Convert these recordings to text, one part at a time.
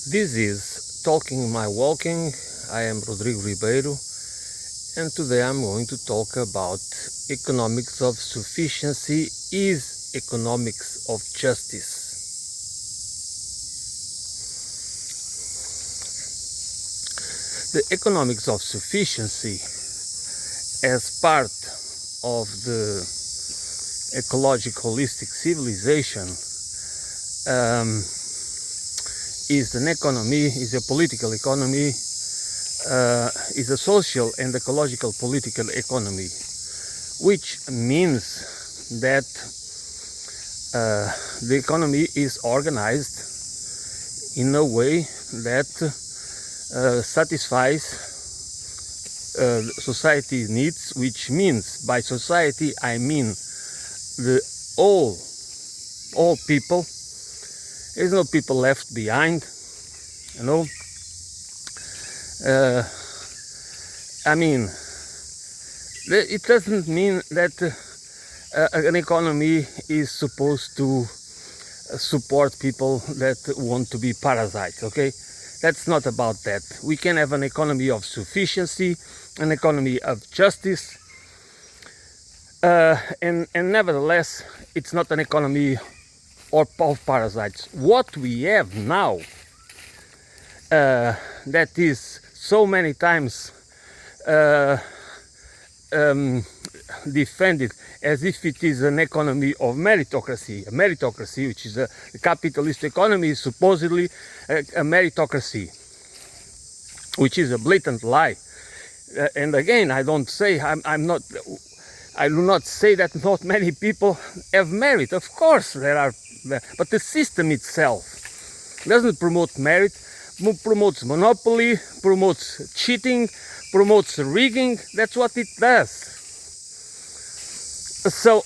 This is Talking My Walking. I am Rodrigo Ribeiro, and today I'm going to talk about economics of sufficiency is economics of justice. The economics of sufficiency, as part of the ecological holistic civilization, is an economy, is a political economy, is a social and ecological political economy, which means that the economy is organized in a way that satisfies society needs, which means by society I mean the all people. There's no people left behind, you know. I mean, it doesn't mean that an economy is supposed to support people that want to be parasites, okay? That's not about that. We can have an economy of sufficiency, an economy of justice, and nevertheless, it's not an economy or of parasites. What we have now, that is so many times defended as if it is an economy of meritocracy. A meritocracy, which is a capitalist economy, is supposedly a meritocracy, which is a blatant lie. And again, I do not say that not many people have merit. Of course there are, but the system itself doesn't promote merit, promotes monopoly, promotes cheating, promotes rigging. That's what it does. So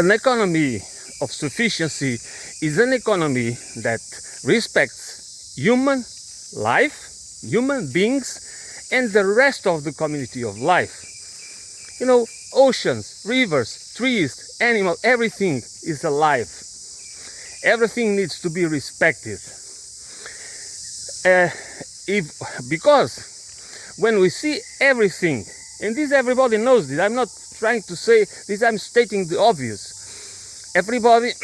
an economy of sufficiency is an economy that respects human life, human beings, and the rest of the community of life. You know, oceans, rivers, trees, animals, everything is alive. Everything needs to be respected. Because when we see everything, and this everybody knows this, I'm not trying to say this, I'm stating the obvious. Everybody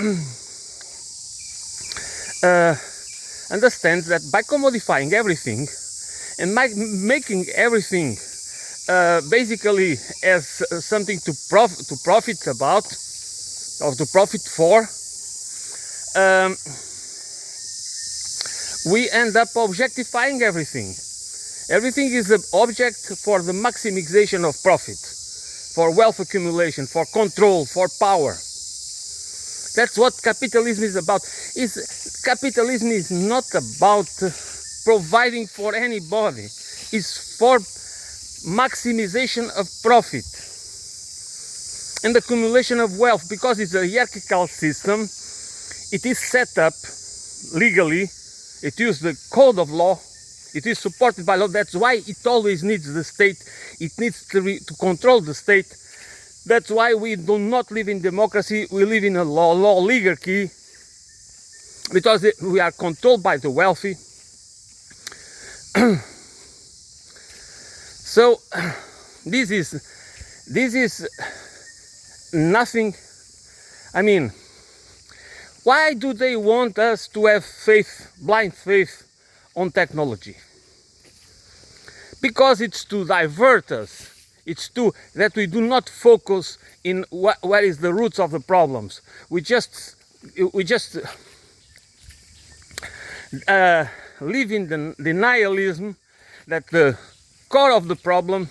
understands that by commodifying everything and making everything basically as something to profit about, or to profit for, we end up objectifying everything. Everything is an object for the maximization of profit, for wealth accumulation, for control, for power. That's what capitalism is about. Capitalism is not about providing for anybody. It's for maximization of profit and accumulation of wealth. Because it's a hierarchical system, it is set up legally, it uses the code of law, it is supported by law. That's why it always needs the state, it needs to control the state. That's why we do not live in democracy, we live in a law oligarchy, because we are controlled by the wealthy. So this is nothing. I mean, why do they want us to have faith, blind faith, on technology? Because it's to divert us. It's that we do not focus in where is the roots of the problems. We just live in the denialism that the core of the problem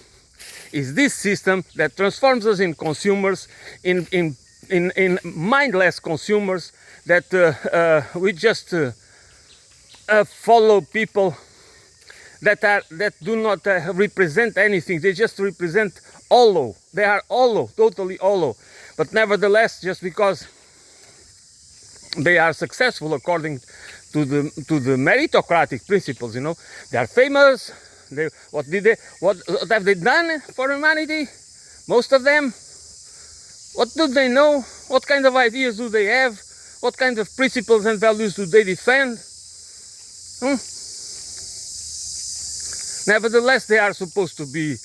is this system that transforms us in consumers, in mindless consumers, that we just follow people that do not represent anything. They just represent hollow. They are hollow, totally hollow. But nevertheless, just because they are successful according to the meritocratic principles, you know, they are famous. What have they done for humanity? Most of them. What do they know? What kind of ideas do they have? What kind of principles and values do they defend? Nevertheless, they are supposed to be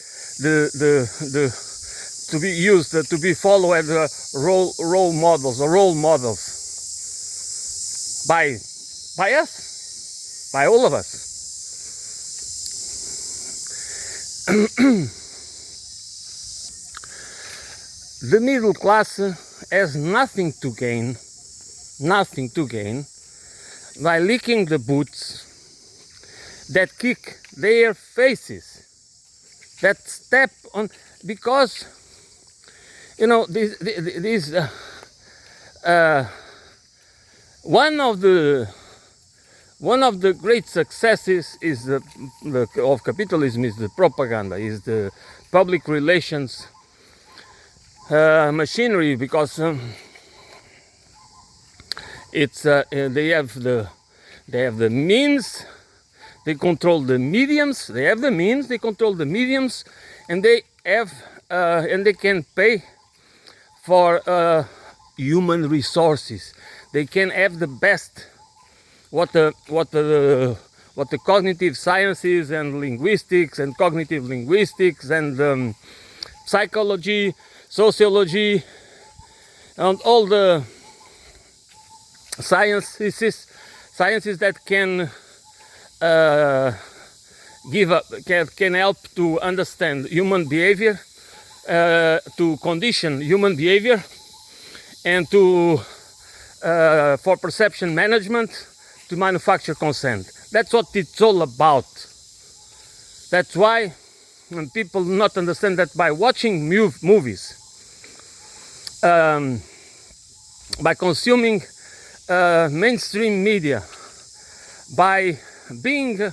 to be used, to be followed as role models or role models by us, by all of us. The middle class has nothing to gain by licking the boots that kick their faces, that step on, because one of the great successes is of capitalism is the propaganda, is the public relations machinery, because it's they have the means, they control the mediums, they have the means, they control the mediums, and they have and they can pay for human resources. They can have the best, what the cognitive sciences and linguistics and cognitive linguistics and psychology, sociology, and all the sciences that can can help to understand human behavior, to condition human behavior, and to for perception management, to manufacture consent. That's what it's all about. That's why when people not understand that by watching movies, by consuming mainstream media, by being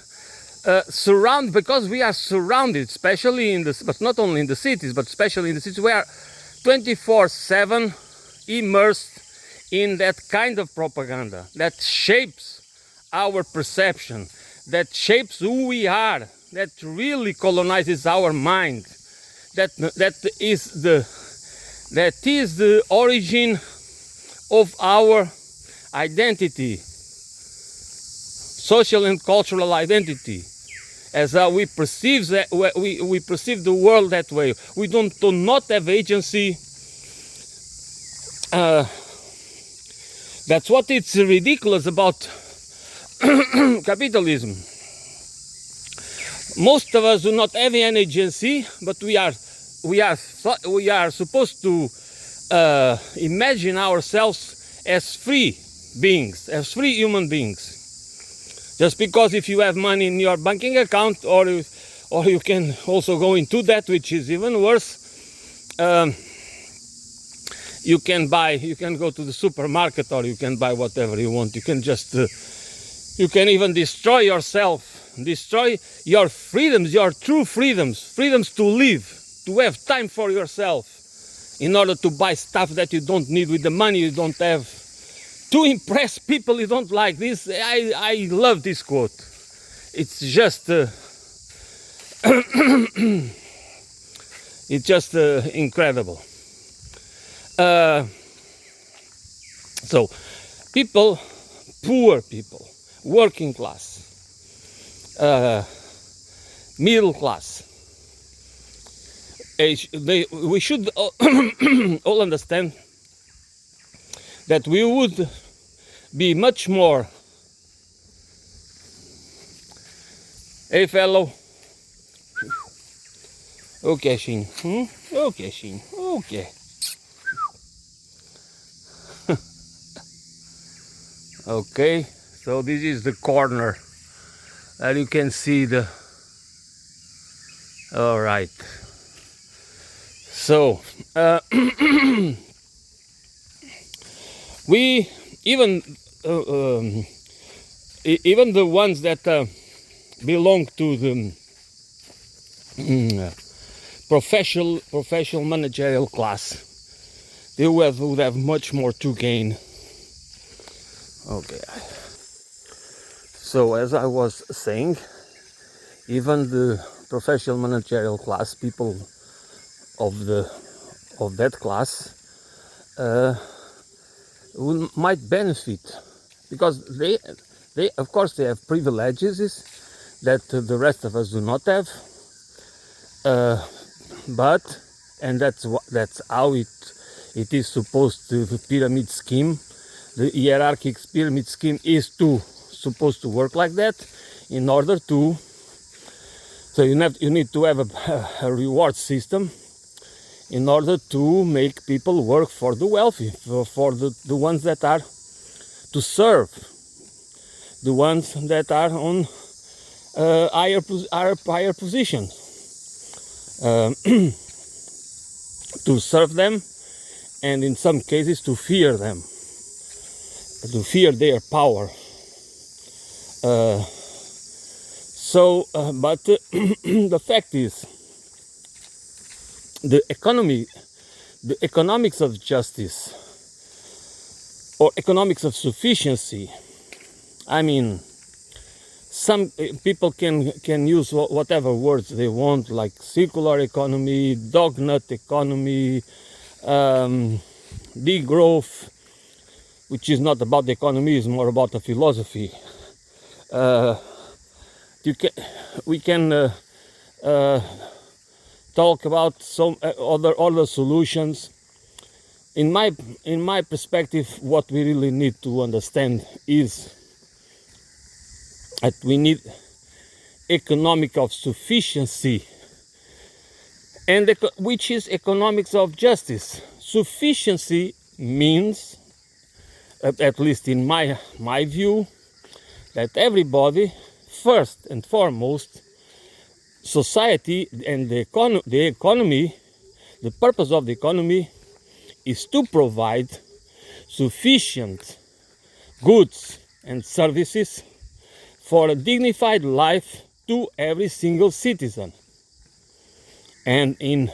surrounded, because we are surrounded, especially in the, but not only in the cities, but especially in the cities, we are 24/7 immersed in that kind of propaganda that shapes our perception, that shapes who we are, that really colonizes our mind, that is the origin of our identity, social and cultural identity, as we perceive that we perceive the world that way. We do not have agency. That's what it's ridiculous about capitalism. Most of us do not have any agency, but we are supposed to imagine ourselves as free beings, as free human beings. Just because if you have money in your banking account, or you can also go into debt, which is even worse. You can go to the supermarket, or you can buy whatever you want. You can just, you can even destroy yourself, destroy your freedoms, your true freedoms to live, to have time for yourself, in order to buy stuff that you don't need with the money you don't have, to impress people you don't like. This, I love this quote. It's just, it's just incredible. So people, poor people, working class, middle class, we should all understand that we would be much more. Hey fellow. Okay, Sheen. Okay, Sheen. Okay. Okay, so this is the corner, and you can see the. All right. So we even the ones that belong to the professional managerial class, they would have much more to gain. Okay. So as I was saying, even the professional managerial class, people of that class, might benefit, because they of course they have privileges that the rest of us do not have, but and that's how it is supposed to, the pyramid scheme, the hierarchic pyramid scheme is supposed to work like that, in order to, so you need to have a reward system in order to make people work for the wealthy, for the ones that are to serve the ones that are on higher position, to serve them, and in some cases to fear them, to fear their power. But the fact is, the economics of justice, or economics of sufficiency, I mean, some people can use whatever words they want, like circular economy, dog nut economy, degrowth, which is not about the economy, it's more about the philosophy. We can talk about some other solutions. In my perspective, what we really need to understand is that we need economic of sufficiency, and which is economics of justice. Sufficiency means, at least in my view, that everybody, first and foremost, society and the economy, the purpose of the economy is to provide sufficient goods and services for a dignified life to every single citizen. And and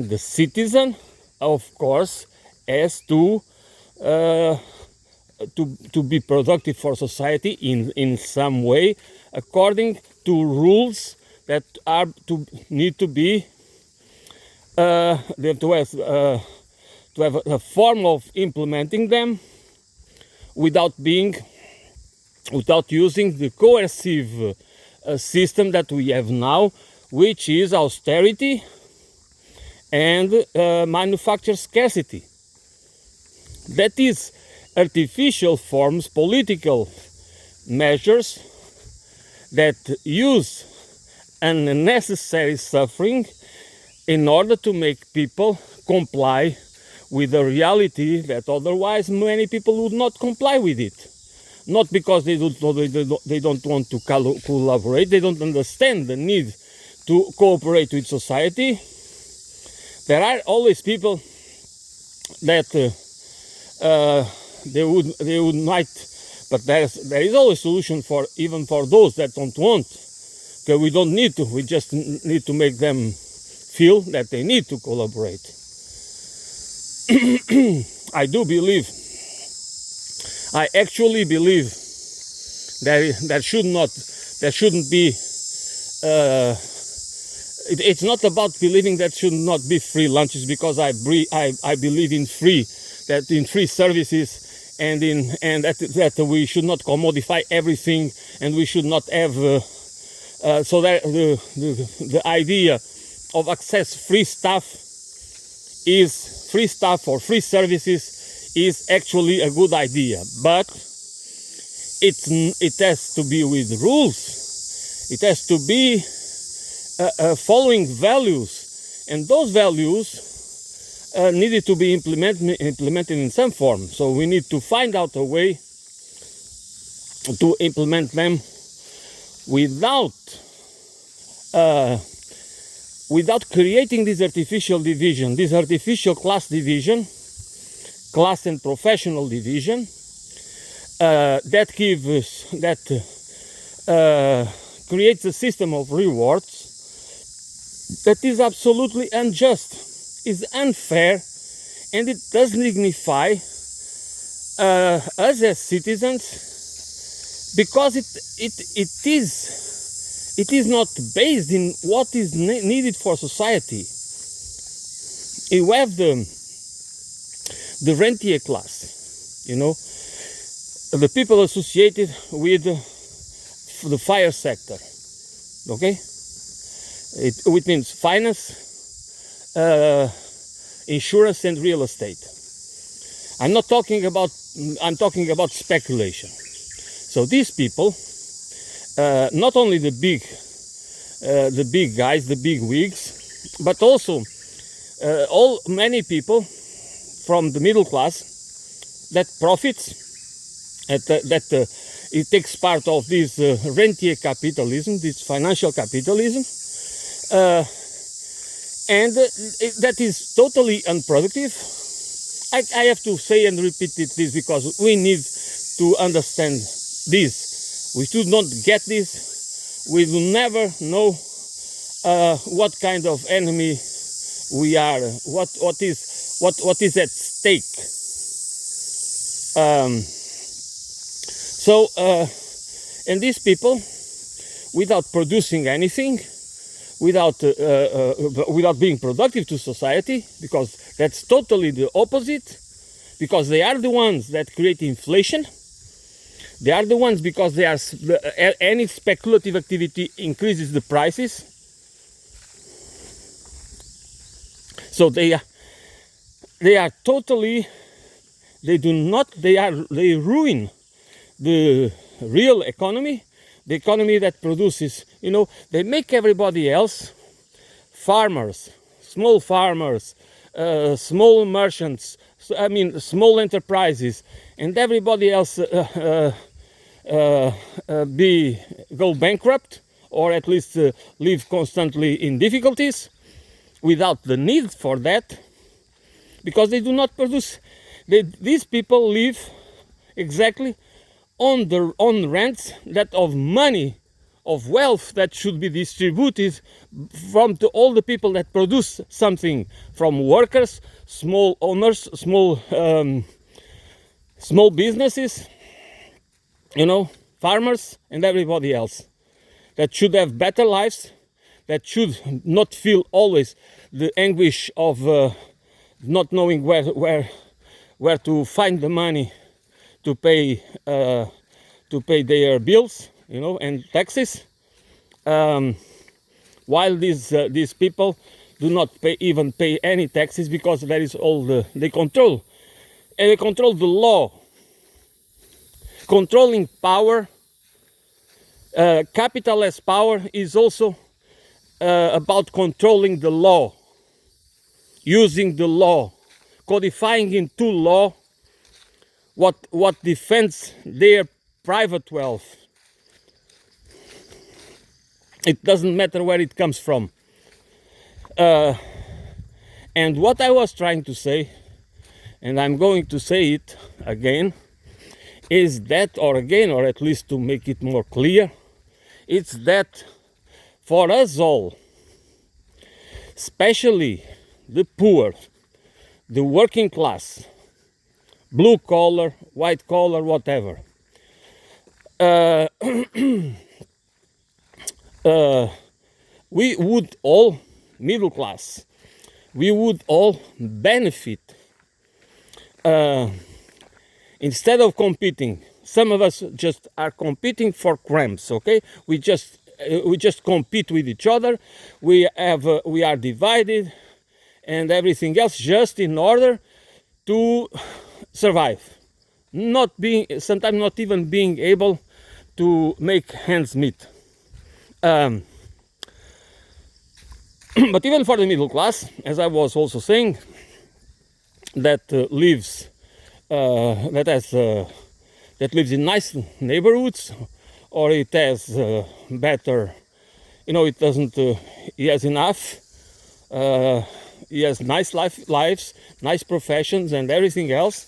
the citizen, of course, has to be productive for society in some way, according to rules that are need to be to have a form of implementing them without using the coercive system that we have now, which is austerity and manufacture scarcity. That is artificial forms, political measures that use unnecessary suffering in order to make people comply with a reality that otherwise many people would not comply with it. Not because they don't want to collaborate, they don't understand the need to cooperate with society. There are always people that they would might, but there is always solution for even for those that don't want. Okay, we don't need to. We just need to make them feel that they need to collaborate. I actually believe that there shouldn't be. It's not about believing that should not be free lunches, because I believe in free services, and that we should not commodify everything, and we should not have so that the idea of access free stuff or free services is actually a good idea, but it has to be with rules. It has to be following values, and those values needed to be implemented in some form. So we need to find out a way to implement them without creating this artificial division, this artificial class division, class and professional division, that creates a system of rewards that is absolutely unjust, is unfair, and it doesn't dignify us as citizens, because it is not based in what is needed for society. you have the rentier class, you know, the people associated with the fire sector, okay? It means finance, insurance and real estate. I'm talking about speculation. So these people, not only the big guys, the big wigs, but also many people from the middle class that profits, that it takes part of this rentier capitalism, this financial capitalism, and that is totally unproductive. I have to say and repeat this because we need to understand this. We should not get this. We will never know what kind of enemy we are. What is at stake. And these people, without producing anything, without being productive to society, because that's totally the opposite, because they are the ones that create inflation. They are the ones because any speculative activity increases the prices. So they ruin the real economy, the economy that produces, you know, they make everybody else, farmers, small merchants, small enterprises, and everybody else go bankrupt, or at least live constantly in difficulties without the need for that, because they do not produce. These people live exactly on rents that of money, of wealth that should be distributed from to all the people that produce something, from workers, small owners, small businesses, you know, farmers and everybody else that should have better lives, that should not feel always the anguish of not knowing where to find the money to pay their bills, you know, and taxes, while these people do not even pay any taxes, because that is all they control. And they control the law, controlling power. Capital as power is also about controlling the law, using the law, codifying into law what defends their private wealth. It doesn't matter where it comes from. And what I was trying to say, and I'm going to say it again, is that, or at least to make it more clear, it's that for us all, especially the poor, the working class, blue collar, white collar, whatever, we would all, middle class, we would all benefit. Instead of competing, some of us just are competing for crumbs, okay? We just compete with each other. We are divided and everything else, just in order to survive. Sometimes not even being able to make ends meet. But even for the middle class, as I was also saying, that lives in nice neighborhoods, or it has better, you know, it doesn't, he has enough, he has nice lives, nice professions and everything else.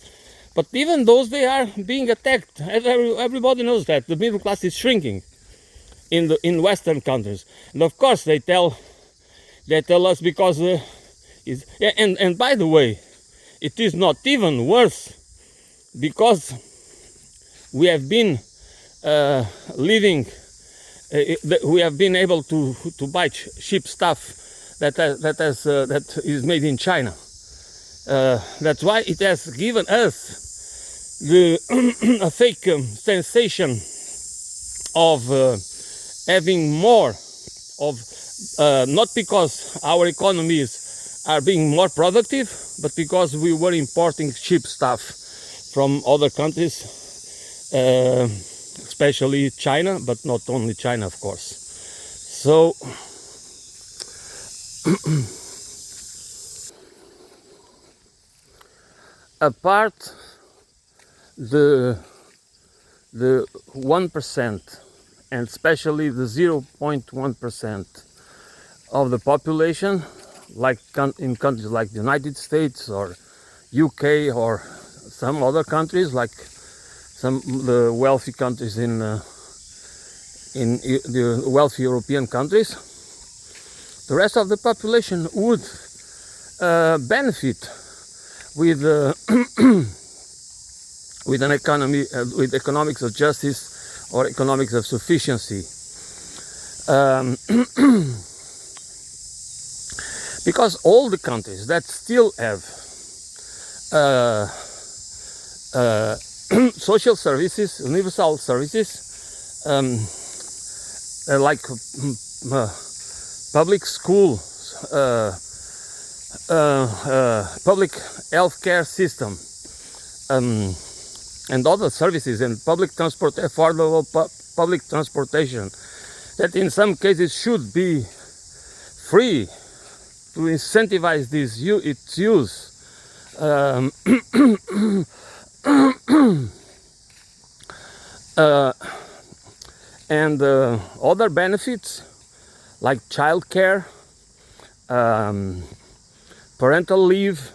But even those, they are being attacked. Everybody knows that the middle class is shrinking in Western countries, and of course they tell us because and by the way, it is not even worse, because we have been we have been able to buy cheap stuff that is made in China. That's why it has given us the a fake sensation of having more of, not because our economies are being more productive, but because we were importing cheap stuff from other countries, especially China, but not only China, of course. So apart the 1% and especially the 0.1% of the population, like in countries like the United States or UK or some other countries, like some the wealthy countries in the wealthy European countries, the rest of the population would benefit with with an economy, with economics of justice or economics of sufficiency. Because all the countries that still have social services, universal services, like public schools, public healthcare system, and other services, and public transport, affordable public transportation, that in some cases should be free, to incentivize its use. And other benefits like childcare, parental leave,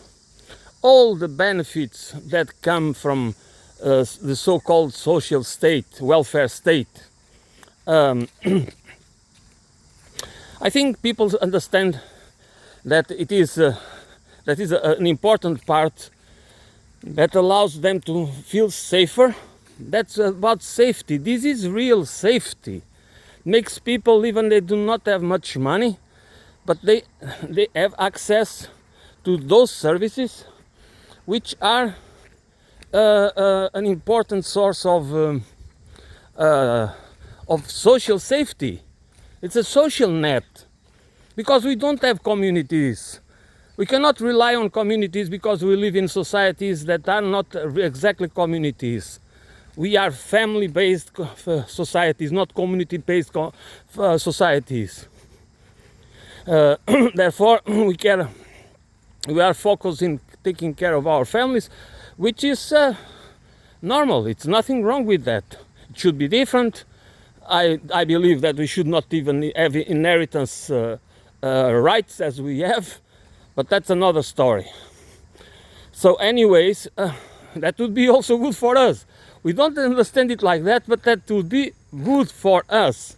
all the benefits that come from the so-called social state, welfare state. I think people understand that it is an important part that allows them to feel safer. That's about safety. This is real safety. Makes people, even they do not have much money, but they have access to those services, which are an important source of social safety. It's a social net, because we don't have communities. We cannot rely on communities because we live in societies that are not exactly communities. We are family-based societies, not community-based societies. Therefore, we are focused in taking care of our families, which is normal. It's nothing wrong with that. It should be different. I believe that we should not even have inheritance rights as we have, but that's another story. So anyways, that would be also good for us. We don't understand it like that, but that would be good for us.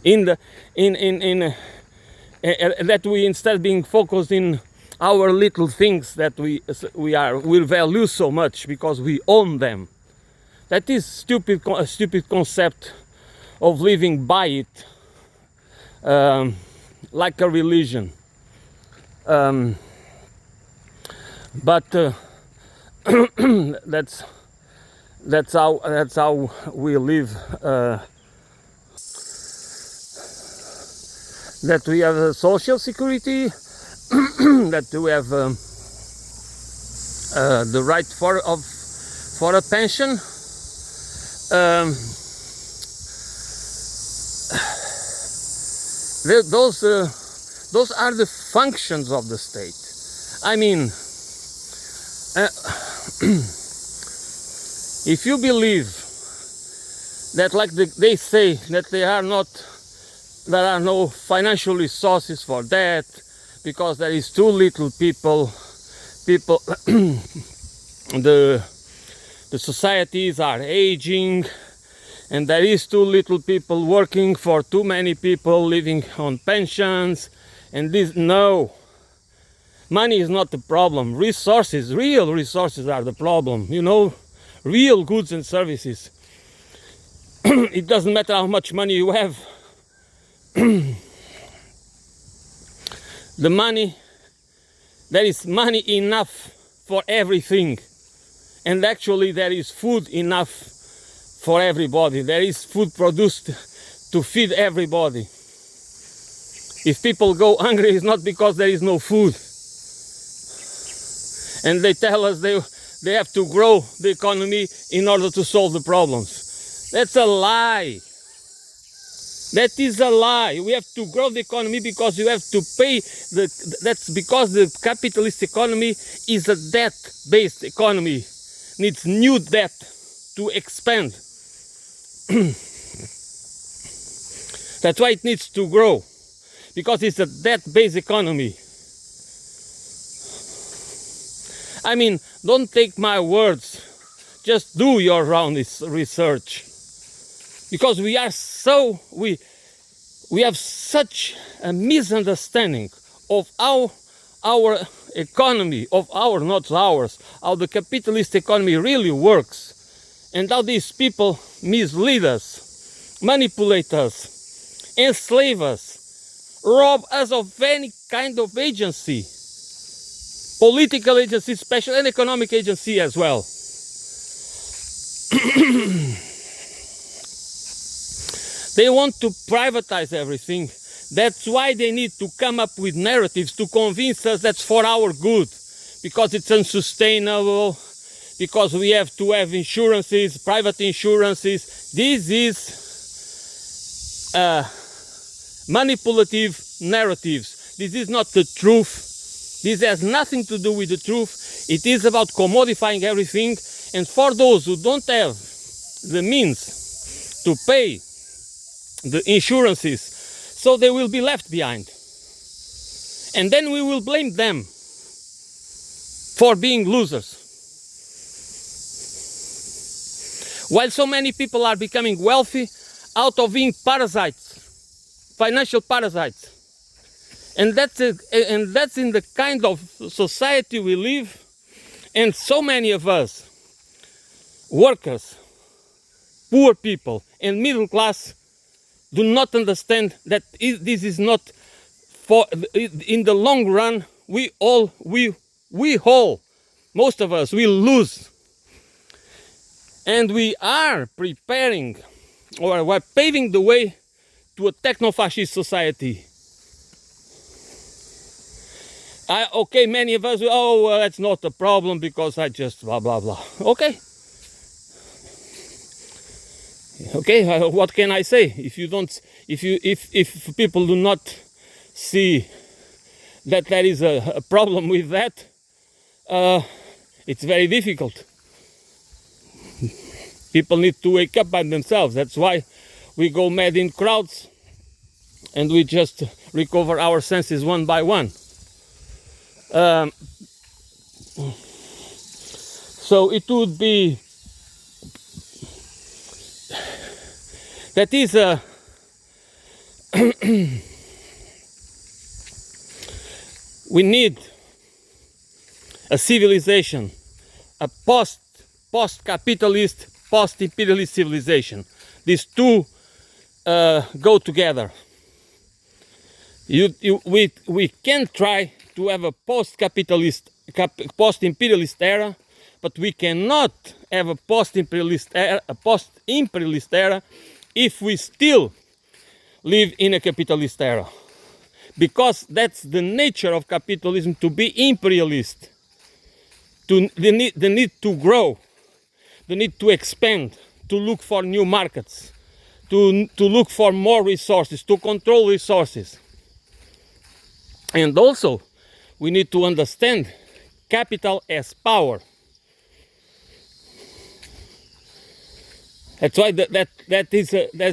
That we, instead of being focused in our little things that we value so much because we own them. That is a stupid concept of living by it, like a religion. But that's how we live. That we have a social security, that we have the right for a pension. Those are the functions of the state. I mean, if you believe that, like they say, that there are no financial resources for that, because there is too little people the societies are aging, and there is too little people working for too many people living on pensions, and no, money is not the problem. Real resources are the problem, real goods and services. It doesn't matter how much money you have. The money there is money enough for everything. And actually there is food enough for everybody. There is food produced to feed everybody. If people go hungry, it's not because there is no food. And they tell us they have to grow the economy in order to solve the problems. That's a lie. That is a lie. We have to grow the economy because you have to pay that's because the capitalist economy is a debt-based economy. Needs new debt to expand. That's why it needs to grow. Because it's a debt-based economy. I mean, don't take my words. Just do your round research. Because we have such a misunderstanding of how our economy, not ours, how the capitalist economy really works, and how these people mislead us, manipulate us, enslave us, rob us of any kind of agency, political agency, special and economic agency as well. They want to privatize everything. That's why they need to come up with narratives to convince us that's for our good, because it's unsustainable, because we have to have insurances, private insurances. This is manipulative narratives. This is not the truth. This has nothing to do with the truth. It is about commodifying everything, and for those who don't have the means to pay the insurances, so they will be left behind. And then we will blame them for being losers. While so many people are becoming wealthy out of being parasites, financial parasites. And that's in the kind of society we live. And so many of us, workers, poor people, and middle class, do not understand that this is not for, in the long run, we all, most of us, will lose. And we are preparing, or we're paving the way to a techno-fascist society. Okay, many of us, well, that's not a problem because I just blah, blah, blah. Okay. Okay, what can I say? If people do not see that there is a problem with that, it's very difficult. People need to wake up by themselves. That's why we go mad in crowds and we just recover our senses one by one. So it would be, that is a we need a civilization, a post-capitalist, post-imperialist civilization. These two go together. We can try to have a post-capitalist, post-imperialist era, but we cannot have a post-imperialist era, if we still live in a capitalist era. Because that's the nature of capitalism, to be imperialist. The need to grow, the need to expand, to look for new markets, to look for more resources, to control resources. And also, we need to understand capital as power. That's why that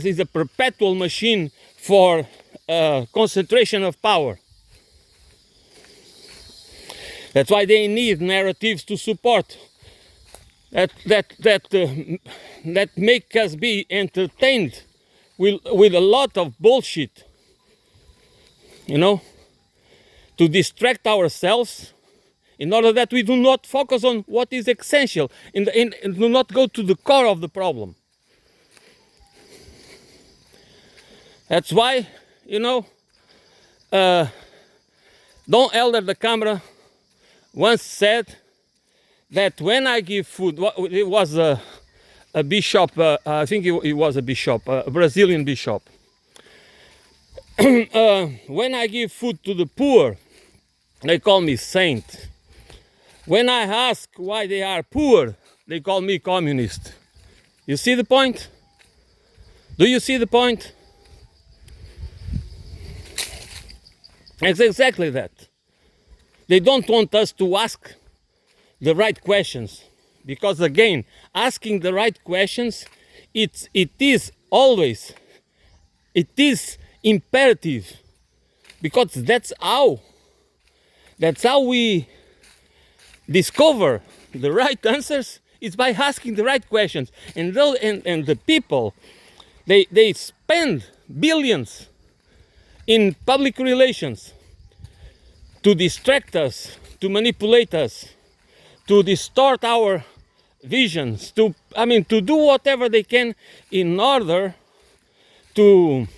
is a perpetual machine for concentration of power. That's why they need narratives to support that make us be entertained with a lot of bullshit, you know, to distract ourselves, in order that we do not focus on what is essential and do not go to the core of the problem. That's why, you know, don't elder the camera, once said that when I give food, it was a bishop, I think it was a bishop, a Brazilian bishop. When I give food to the poor, they call me saint. When I ask why they are poor, they call me communist. You see the point? Do you see the point? It's exactly that. They don't want us to ask the right questions, because again, asking the right questions, it is imperative, because that's how we discover the right answers, is by asking the right questions. And the people, they spend billions in public relations to distract us, to manipulate us, to distort our visions, to do whatever they can in order to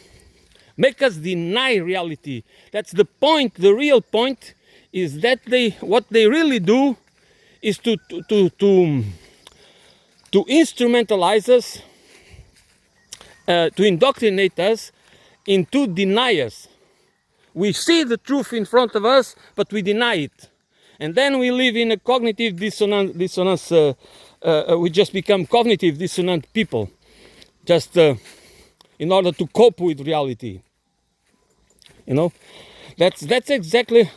make us deny reality. That's the point. The real point is that what they really do is to instrumentalize us, to indoctrinate us into deniers. We see the truth in front of us, but we deny it. And then we live in a cognitive dissonance. We just become cognitive dissonant people, just in order to cope with reality. You know, that's exactly.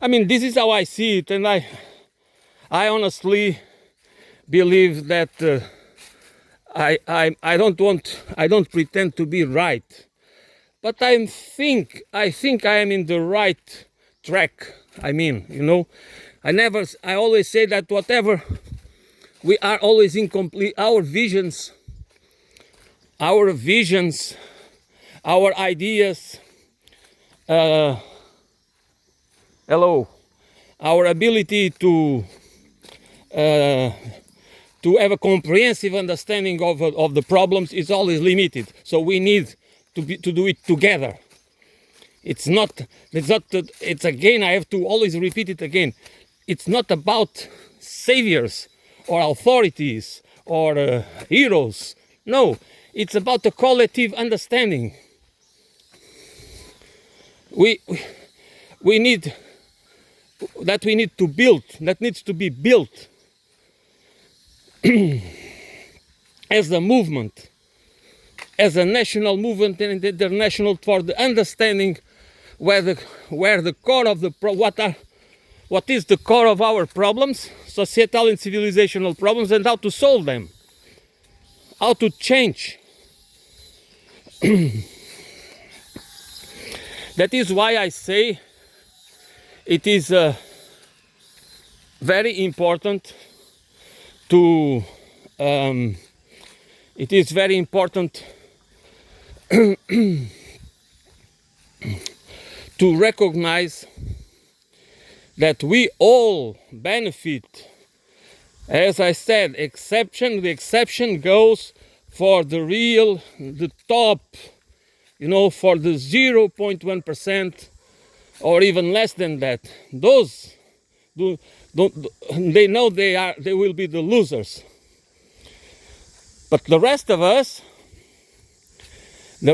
This is how I see it, and I honestly believe that I don't pretend to be right, but I think I am in the right track. I always say that whatever, we are always incomplete. Our visions, our ideas, our ability to have a comprehensive understanding of the problems is always limited. So we need to do it together. It's again, I have to always repeat it again. It's not about saviors or authorities or heroes. No, it's about a collective understanding. We need to build, that needs to be built as a movement, as a national movement and international, for the understanding where the core of what is the core of our problems, societal and civilizational problems, and how to solve them, how to change. That is why I say it is very important to to recognize that we all benefit. As I said, the exception goes for the top, for the 0.1%, or even less than that. Those they know they will be the losers. But the rest of us,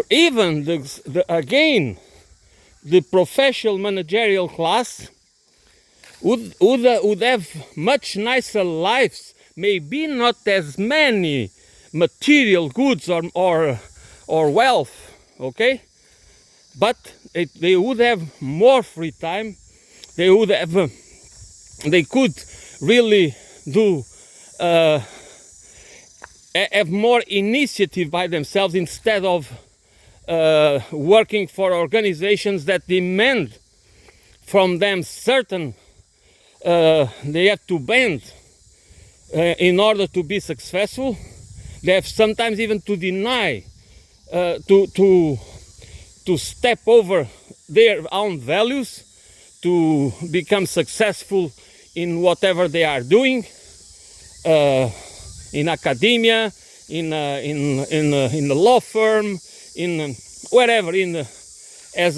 even the professional managerial class, would have much nicer lives, maybe not as many material goods or wealth, okay? But they would have more free time. They could really have more initiative by themselves, instead of working for organizations that demand from them certain, they have to bend in order to be successful. They have sometimes even to deny, to step over their own values to become successful in whatever they are doing, in academia, in the law firm, in wherever, as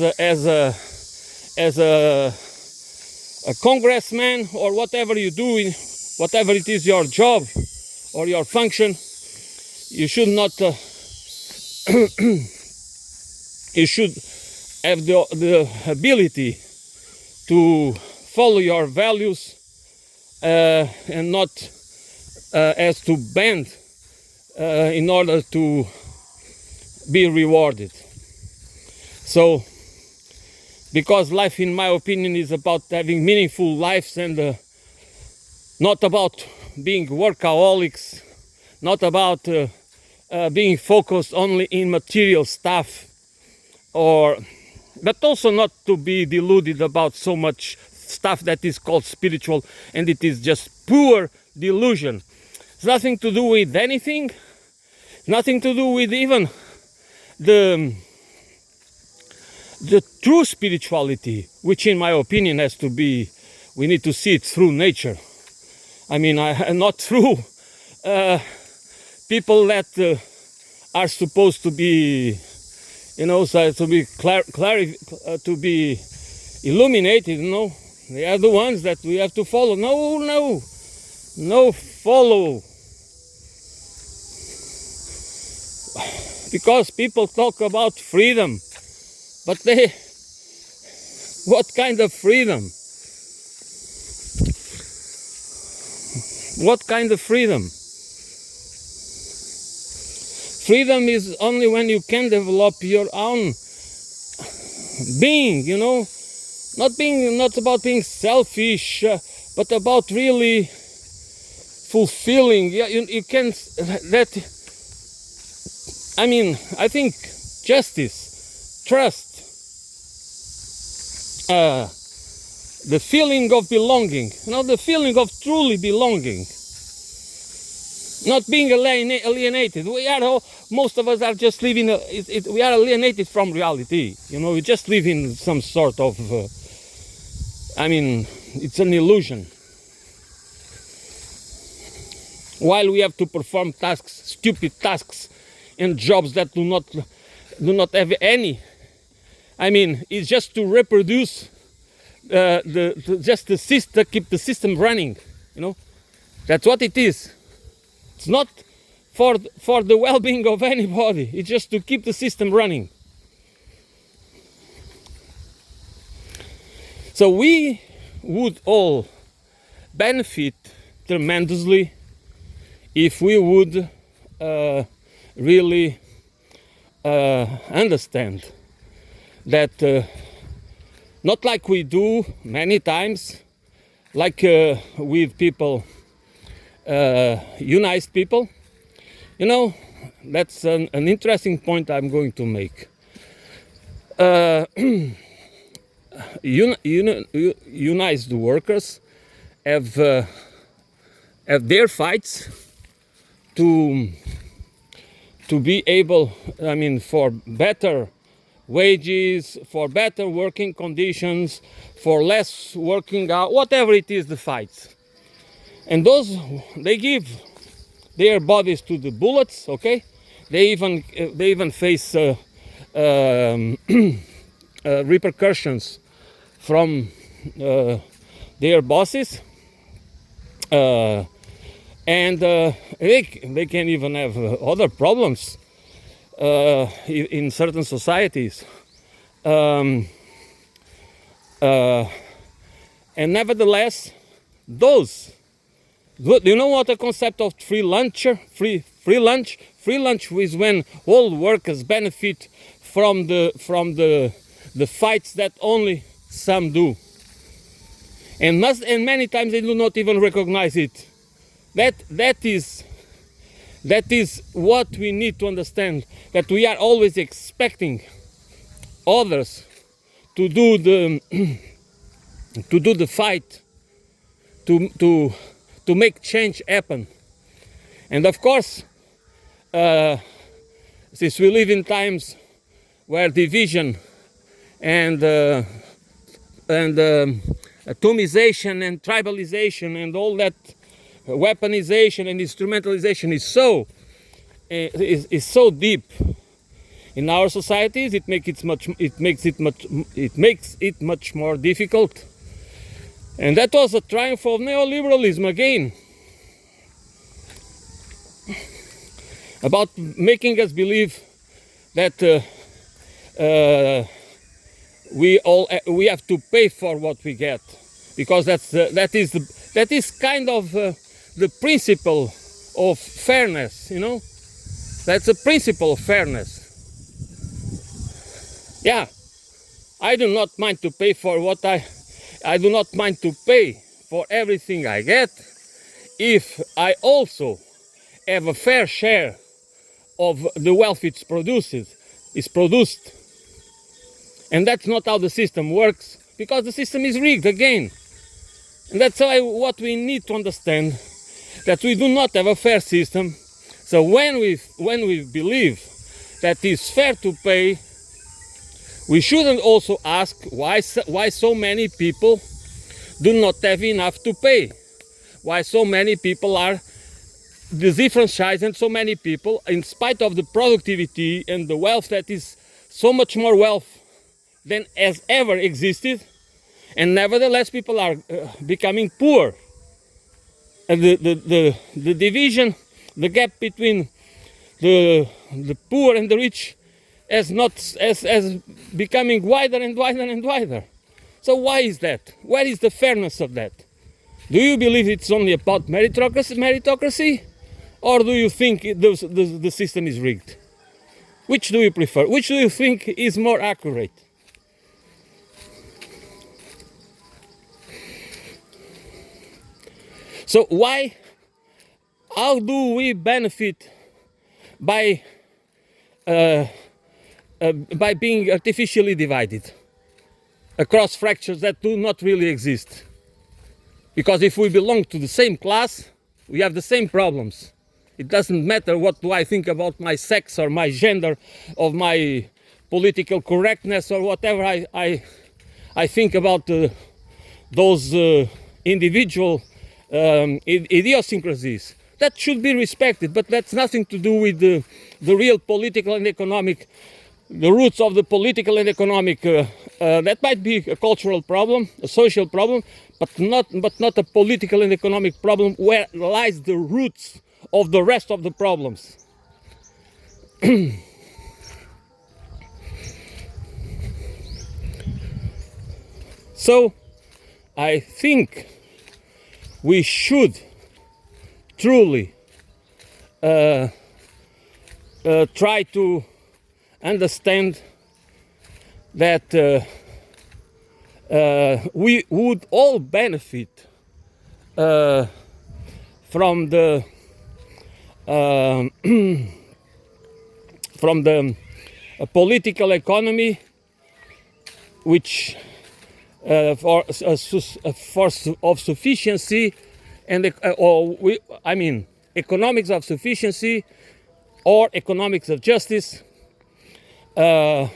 a congressman or whatever you do, whatever it is your job or your function, you should not you should have the ability to follow your values and not as to bend in order to be rewarded. So, because life, in my opinion, is about having meaningful lives and not about being workaholics, not about being focused only in material stuff, but also not to be deluded about so much stuff that is called spiritual, and it is just pure delusion. It's nothing to do with anything, nothing to do with even the true spirituality, which in my opinion has to be, we need to see it through nature. I mean, not through people that are supposed to be, so to be to be illuminated. They are the ones that we have to follow. No, follow. Because people talk about freedom, but what kind of freedom? What kind of freedom? Freedom is only when you can develop your own being, not about being selfish, but about really fulfilling. Yeah, you can, I think justice, trust, the feeling of belonging, the feeling of truly belonging, not being alienated. Most of us are just living, we are alienated from reality. We just live in some sort of, it's an illusion. While we have to perform tasks, stupid tasks, and jobs that do not have any. It's just to reproduce just the system, keep the system running. That's what it is. It's not for the well-being of anybody. It's just to keep the system running. So we would all benefit tremendously if we would really understand that not like we do many times, like with people, unized people. That's an interesting point I'm going to make. Unized workers have their fights to be able, for better wages, for better working conditions, for less working out, whatever it is, the fights. And those, they give their bodies to the bullets, okay? They even face repercussions from their bosses, and they can even have other problems in certain societies. And nevertheless, those, do you know what the concept of free lunch? Free lunch is when all workers benefit from the fights that only some do, and many times they do not even recognize it. That is what we need to understand, that we are always expecting others to do the fight, to make change happen. And of course, since we live in times where division and atomization and tribalization and all that weaponization and instrumentalization is so deep in our societies, it makes it much more difficult And that was a triumph of neoliberalism again, about making us believe that we have to pay for what we get, because that is kind of the principle of fairness, you know. That's a principle of fairness. Yeah, I do not mind to pay for what I do not mind to pay for everything I get if I also have a fair share of the wealth is produced. And that's not how the system works, because the system is rigged again. And that's why what we need to understand, that we do not have a fair system. So when we believe that it's fair to pay, we shouldn't also ask why so many people do not have enough to pay. Why so many people are disenfranchised, and so many people, in spite of the productivity and the wealth that is so much more wealth than has ever existed, and nevertheless people are becoming poor. And the division, the gap between the poor and the rich as becoming wider and wider and wider. So why is that? Where is the fairness of that? Do you believe it's only about meritocracy, or do you think the system is rigged? Which do you prefer? Which do you think is more accurate? So how do we benefit by being artificially divided across fractures that do not really exist? Because if we belong to the same class, we have the same problems. It doesn't matter what do I think about my sex or my gender, of my political correctness, or whatever I think about those individual idiosyncrasies. That should be respected, but that's nothing to do with the real political and economic, the roots of the political and economic. That might be a cultural problem, a social problem, but not a political and economic problem where lies the roots of the rest of the problems. So I think we should truly try to understand that we would all benefit from the political economy, which of sufficiency and economics of sufficiency or economics of justice as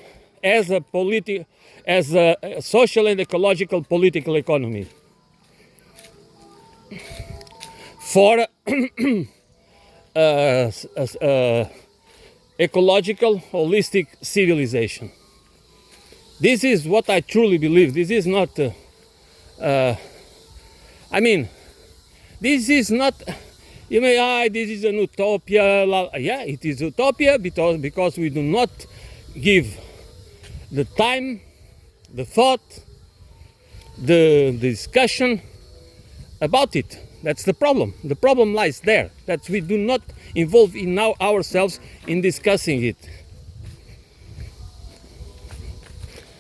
a social and ecological political economy for ecological holistic civilization. This is what I truly believe. This is not this is not, you may, this is an utopia. Yeah, it is utopia because we do not give the time, the thought, the discussion about it. That's the problem. The problem lies there, that we do not involve ourselves in discussing it.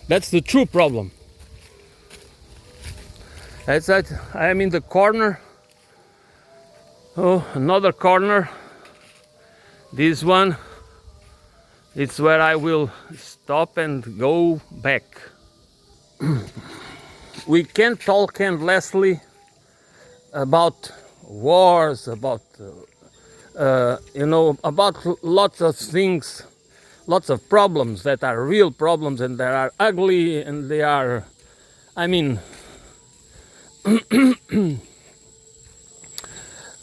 That's the true problem. That's that. I am in the corner. Oh, another corner. This one. It's where I will stop and go back. We can talk endlessly about wars, about about lots of things, lots of problems that are real problems and that are ugly, and they are,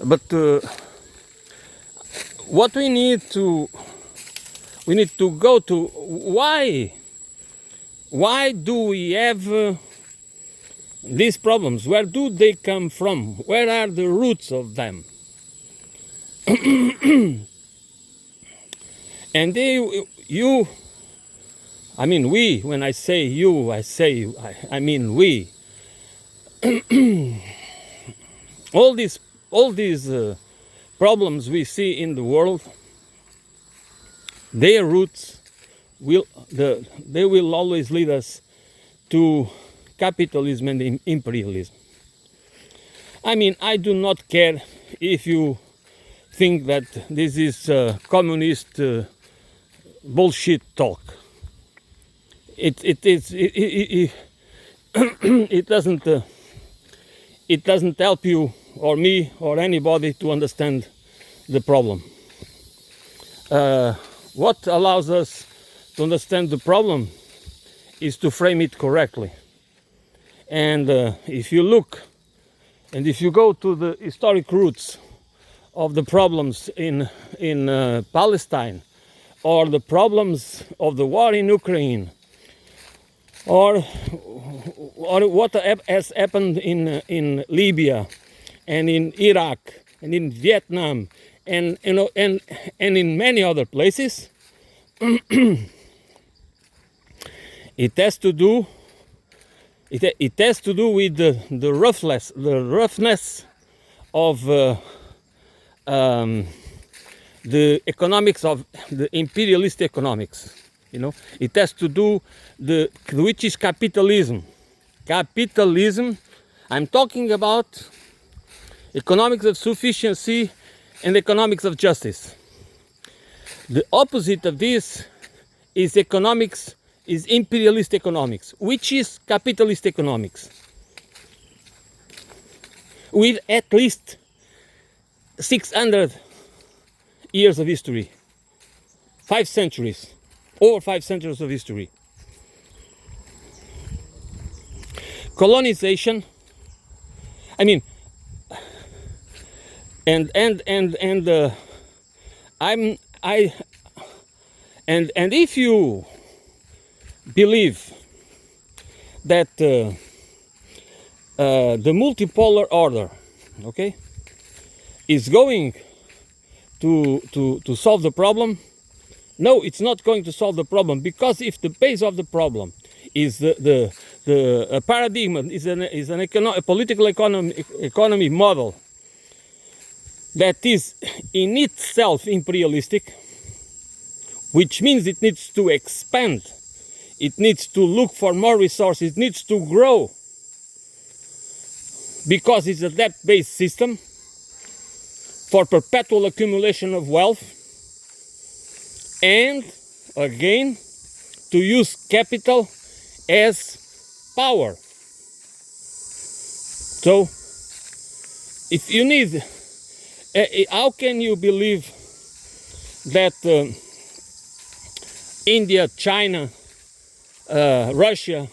but what we need to go to, why do we have these problems, where do they come from? Where are the roots of them? And we, when I say you, I mean we. all these problems we see in the world, their roots they will always lead us to capitalism and imperialism. I do not care if you think that this is communist bullshit talk. It doesn't help you or me or anybody to understand the problem. What allows us to understand the problem is to frame it correctly. And if you look and if you go to the historic roots of the problems in Palestine, or the problems of the war in Ukraine, or what has happened in Libya and in Iraq and in Vietnam and in many other places, it has to do with the roughness of the economics of the imperialist economics. It has to do which is capitalism. Capitalism. I'm talking about economics of sufficiency and economics of justice. The opposite of this is imperialist economics, which is capitalist economics, with at least 600 years of history, 5 centuries, over 5 centuries of history. Colonization, and if you believe that the multipolar order, is going to solve the problem, no, it's not going to solve the problem, because if the base of the problem is the paradigm is a political economy model that is in itself imperialistic, which means it needs to expand, it needs to look for more resources, it needs to grow, because it's a debt-based system for perpetual accumulation of wealth, and again to use capital as power. So if you need, how can you believe that India, China, Russia,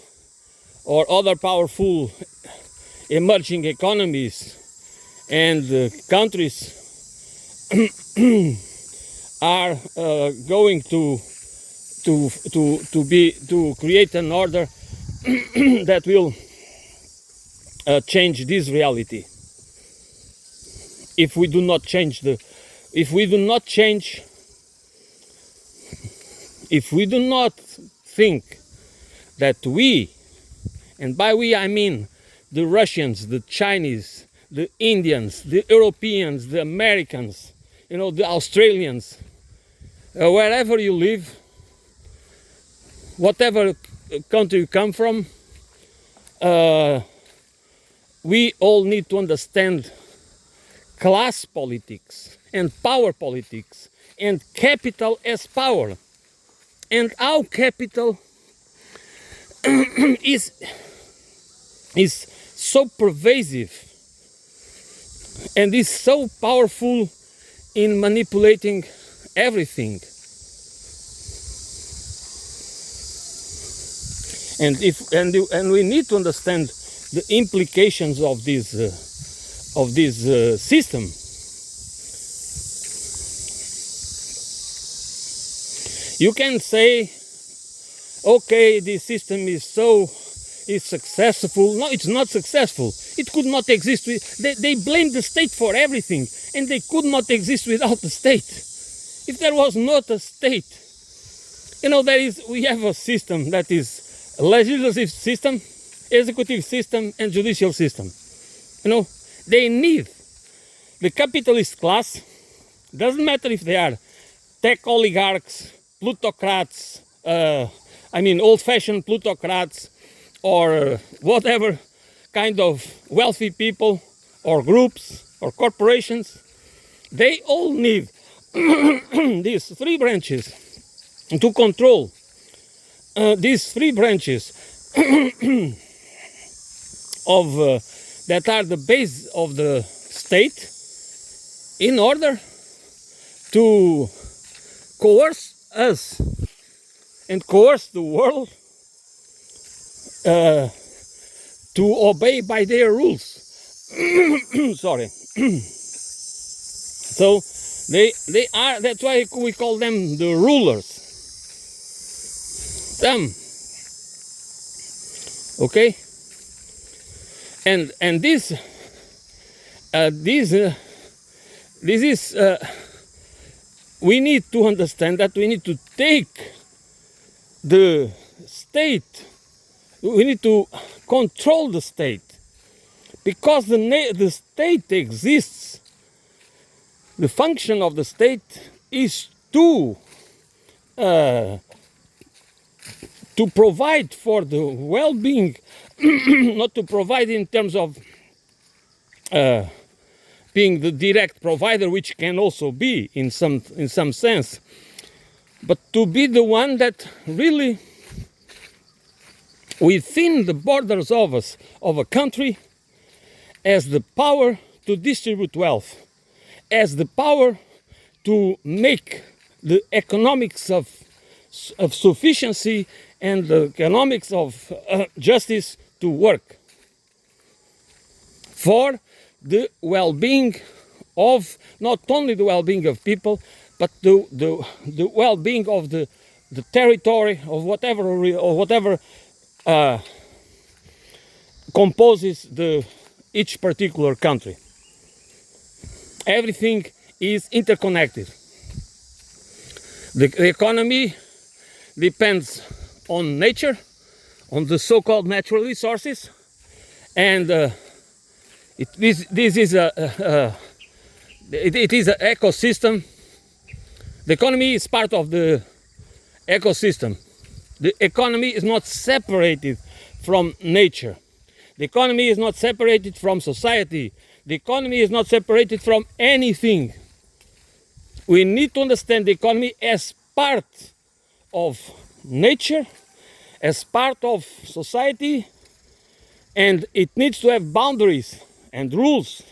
or other powerful emerging economies and countries are going to create an order that will change this reality? If we do not change if we do not think that we, and by we I mean the Russians, the Chinese, the Indians, the Europeans, the Americans, the Australians, wherever you live, whatever country you come from, we all need to understand class politics and power politics and capital as power, and how capital is so pervasive and is so powerful in manipulating everything. And we need to understand the implications of this system. You can say, okay, this system is so is successful. No, it's not successful. It could not exist. They blame the state for everything, and they could not exist without the state. If there was not a state, we have a system that is a legislative system, executive system, and judicial system. They need the capitalist class. Doesn't matter if they are tech oligarchs, plutocrats, old-fashioned plutocrats, or whatever kind of wealthy people, or groups, or corporations. They all need these three branches to control these three branches of that are the base of the state, in order to coerce us and coerce the world to obey by their rules. Sorry. So they are, that's why we call them the rulers. Them. Okay? And this is we need to understand that we need to take the state, we need to control the state, because the state exists. The function of the state is to provide for the well-being, not to provide in terms of being the direct provider, which can also be in some sense, but to be the one that really, within the borders of a country, has the power to distribute wealth, has the power to make the economics of sufficiency and the economics of justice to work for the well-being of, not only the well-being of people, but the well-being of the territory, of whatever composes each particular country. Everything is interconnected. The economy depends on nature, on the so-called natural resources, and this is an ecosystem. The economy is part of the ecosystem. The economy is not separated from nature. The economy is not separated from society. The economy is not separated from anything. We need to understand the economy as part of nature, as part of society, and it needs to have boundaries and rules.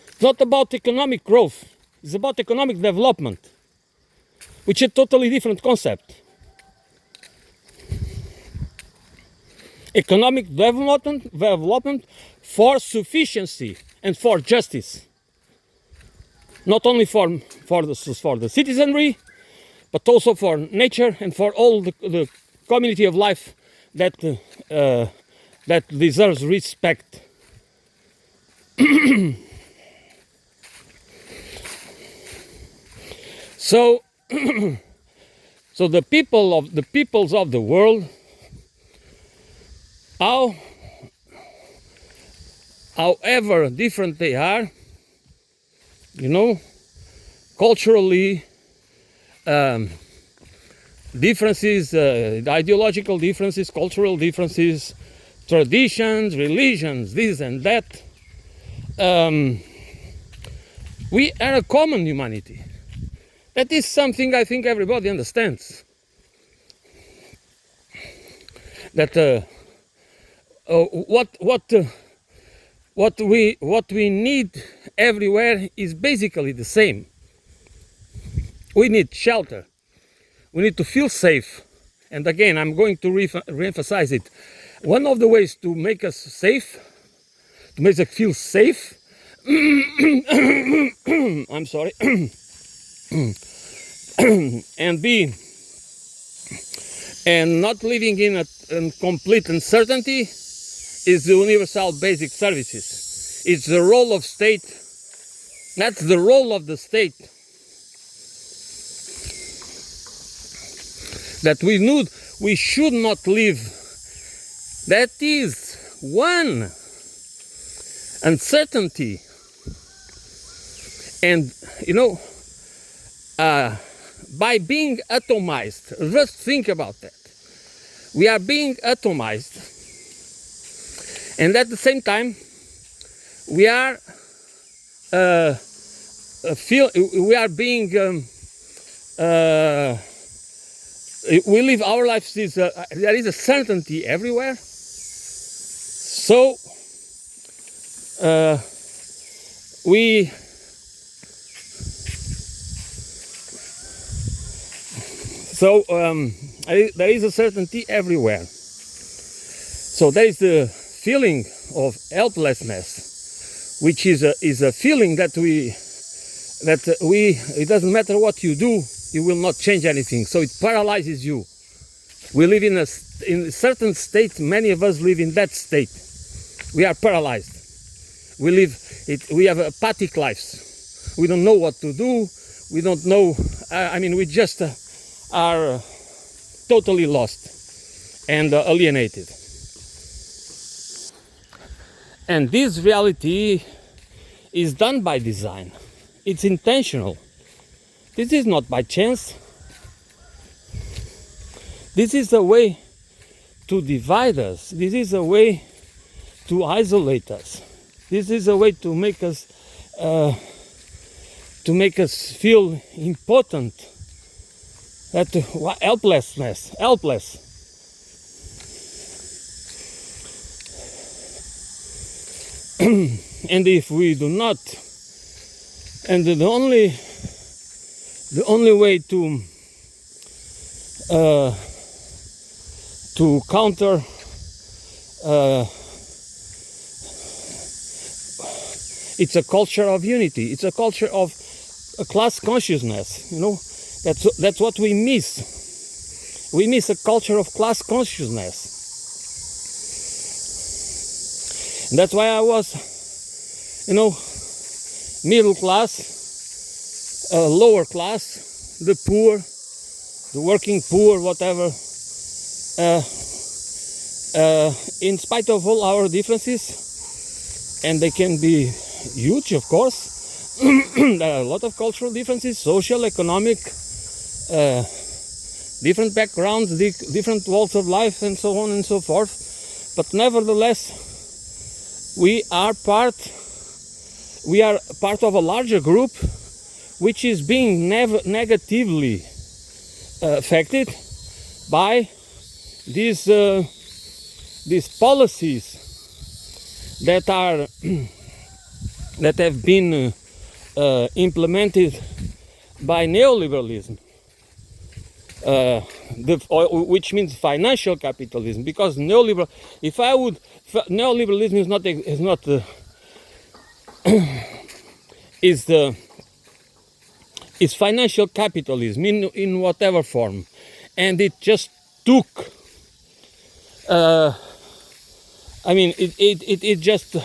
It's not about economic growth, it's about economic development, which is a totally different concept. Economic development for sufficiency and for justice. Not only for the citizenry, but also for nature and for all the community of life that deserves respect. So the peoples of the world, however different they are, culturally, differences, ideological differences, cultural differences, traditions, religions, this and that. We are a common humanity. That is something I think everybody understands. That what we need everywhere is basically the same. We need shelter. We need to feel safe. And again, I'm going to re-emphasize it. One of the ways to make us safe, to make us feel safe, I'm sorry, and be And not living in complete uncertainty is the universal basic services. It's the role of state. That's the role of the state. That we should not live. That is one uncertainty. And by being atomized, just think about that. We are being atomized, and at the same time, we are being. We live our lives. There is a certainty everywhere. So we. So there is a certainty everywhere. So there is the feeling of helplessness, which is a feeling that it doesn't matter what you do, you will not change anything. So it paralyzes you. We live in a certain state. Many of us live in that state. We are paralyzed. We have apathic lives. We don't know what to do. We don't know. We just are totally lost and alienated. And this reality is done by design. It's intentional. This is not by chance. This is a way to divide us. This is a way to isolate us. This is a way to make us feel important. That helpless. And if we do not, and the only way to counter it's a culture of unity. It's a culture of a class consciousness. That's what we miss. We miss a culture of class consciousness. And that's why I was, middle class, lower class, the poor, the working poor, whatever. In spite of all our differences, and they can be huge, of course, there are a lot of cultural differences, social, economic, different backgrounds, different walks of life, and so on and so forth. But nevertheless, we are part of a larger group which is being negatively affected by these policies that have been implemented by neoliberalism, which means financial capitalism. Because neoliberalism is financial capitalism in whatever form, and it just took. It just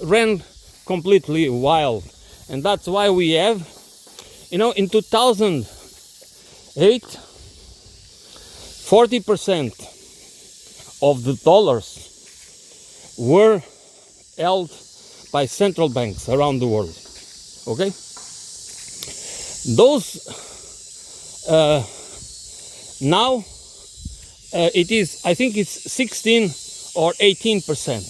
ran completely wild, and that's why we have, in 2008, 40% of the dollars were held by central banks around the world. Okay, those now it is, I think it's 16 or 18%.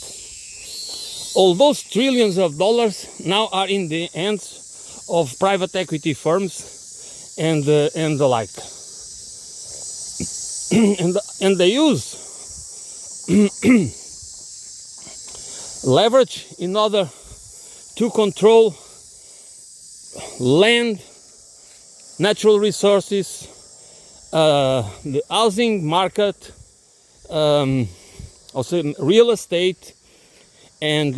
All those trillions of dollars now are in the hands of private equity firms and the like, and they use leverage in order to control land, natural resources, the housing market, also real estate, and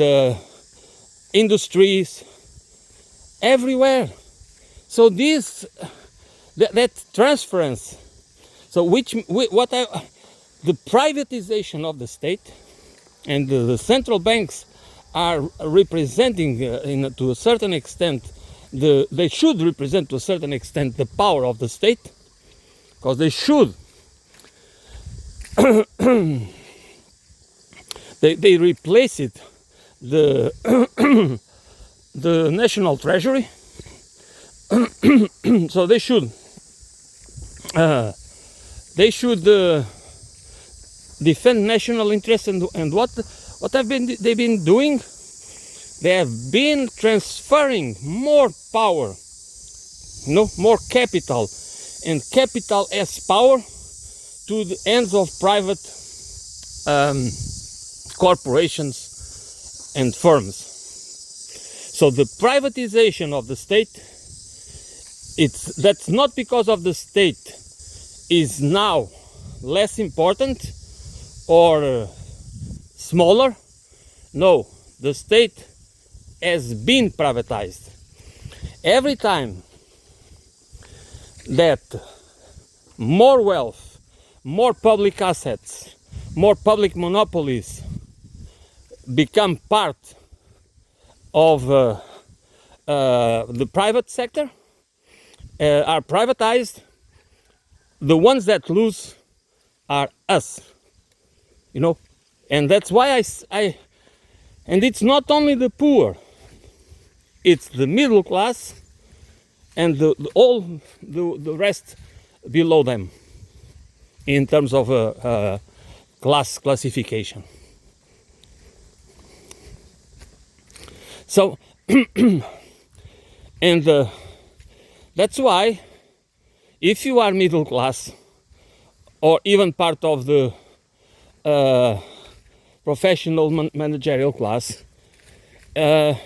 industries everywhere. So that transference So the privatization of the state, and the central banks are representing to a certain extent, they should represent to a certain extent the power of the state, because they should. They replace it, the the national treasury. So they should defend national interests, and what they've been doing. They have been transferring more power, more capital, and capital as power to the hands of private corporations and firms. So the privatization of the state, that's not because of the state is now less important or smaller. No, the state has been privatized. Every time that more wealth, more public assets, more public monopolies become part of the private sector, are privatized, the ones that lose are us, and that's why and it's not only the poor, it's the middle class and all the rest below them in terms of class classification. So and that's why if you are middle class or even part of the professional managerial class, it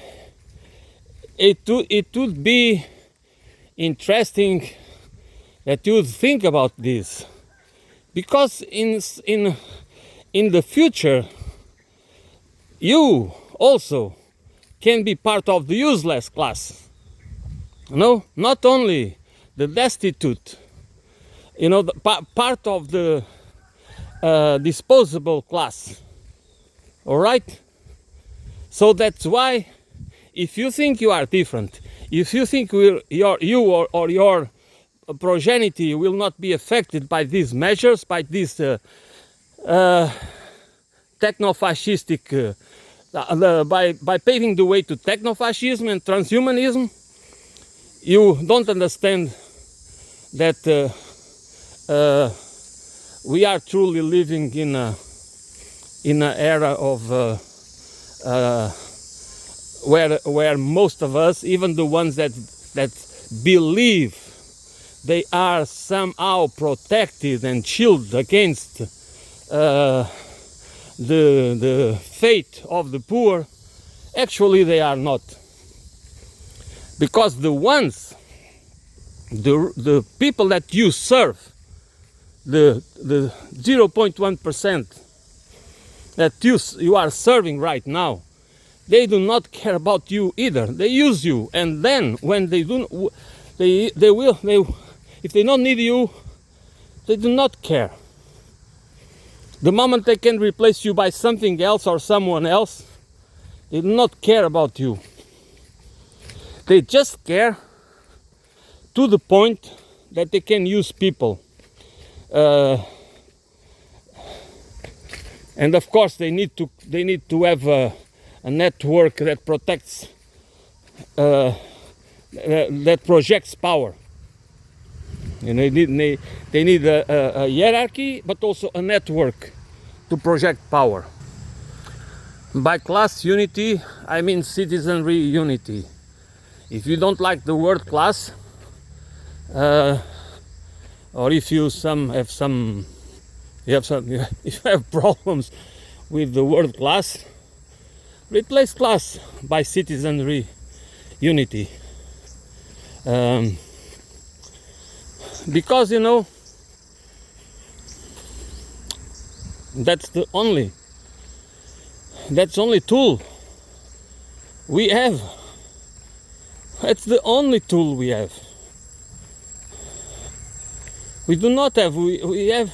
would be interesting that you would think about this, because in the future you also can be part of the useless class. Not only the destitute, part of the disposable class. All right? So that's why, if you think you are different, if you think you or your progeny will not be affected by these measures, by these techno-fascistic, by paving the way to techno-fascism and transhumanism, you don't understand that we are truly living in an era of where most of us, even the ones that believe they are somehow protected and shielded against the fate of the poor, actually they are not. Because the people that you serve, the 0.1% that you are serving right now, they do not care about you either. They use you, and then when they do, if they don't need you, they do not care. The moment they can replace you by something else or someone else, they do not care about you. They just care to the point that they can use people. And of course they need to have a network that protects, that projects power. They need a hierarchy, but also a network to project power. By class unity, I mean citizenry unity. If you don't like the word class, or if you have problems with the word class, replace class by citizenry unity. Because that's the only tool we have. It's the only tool we have. We do not have. We have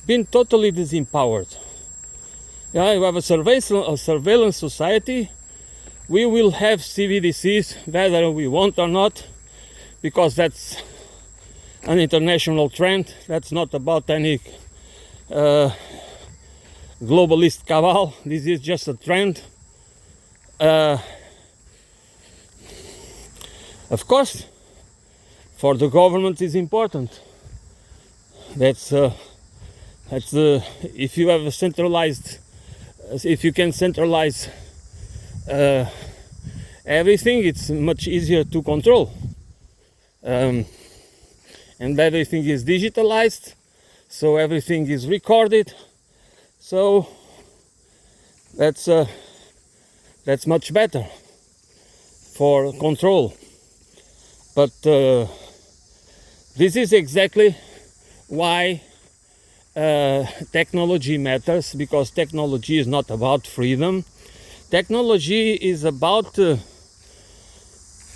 been totally disempowered. Yeah, you have a surveillance society. We will have CBDCs whether we want or not, because that's an international trend. That's not about any globalist cabal. This is just a trend. Of course, for the government is important. That's if you have a centralized, if you can centralize everything, it's much easier to control. And everything is digitalized, so everything is recorded. So that's much better for control. But this is exactly why technology matters, because technology is not about freedom. Technology is about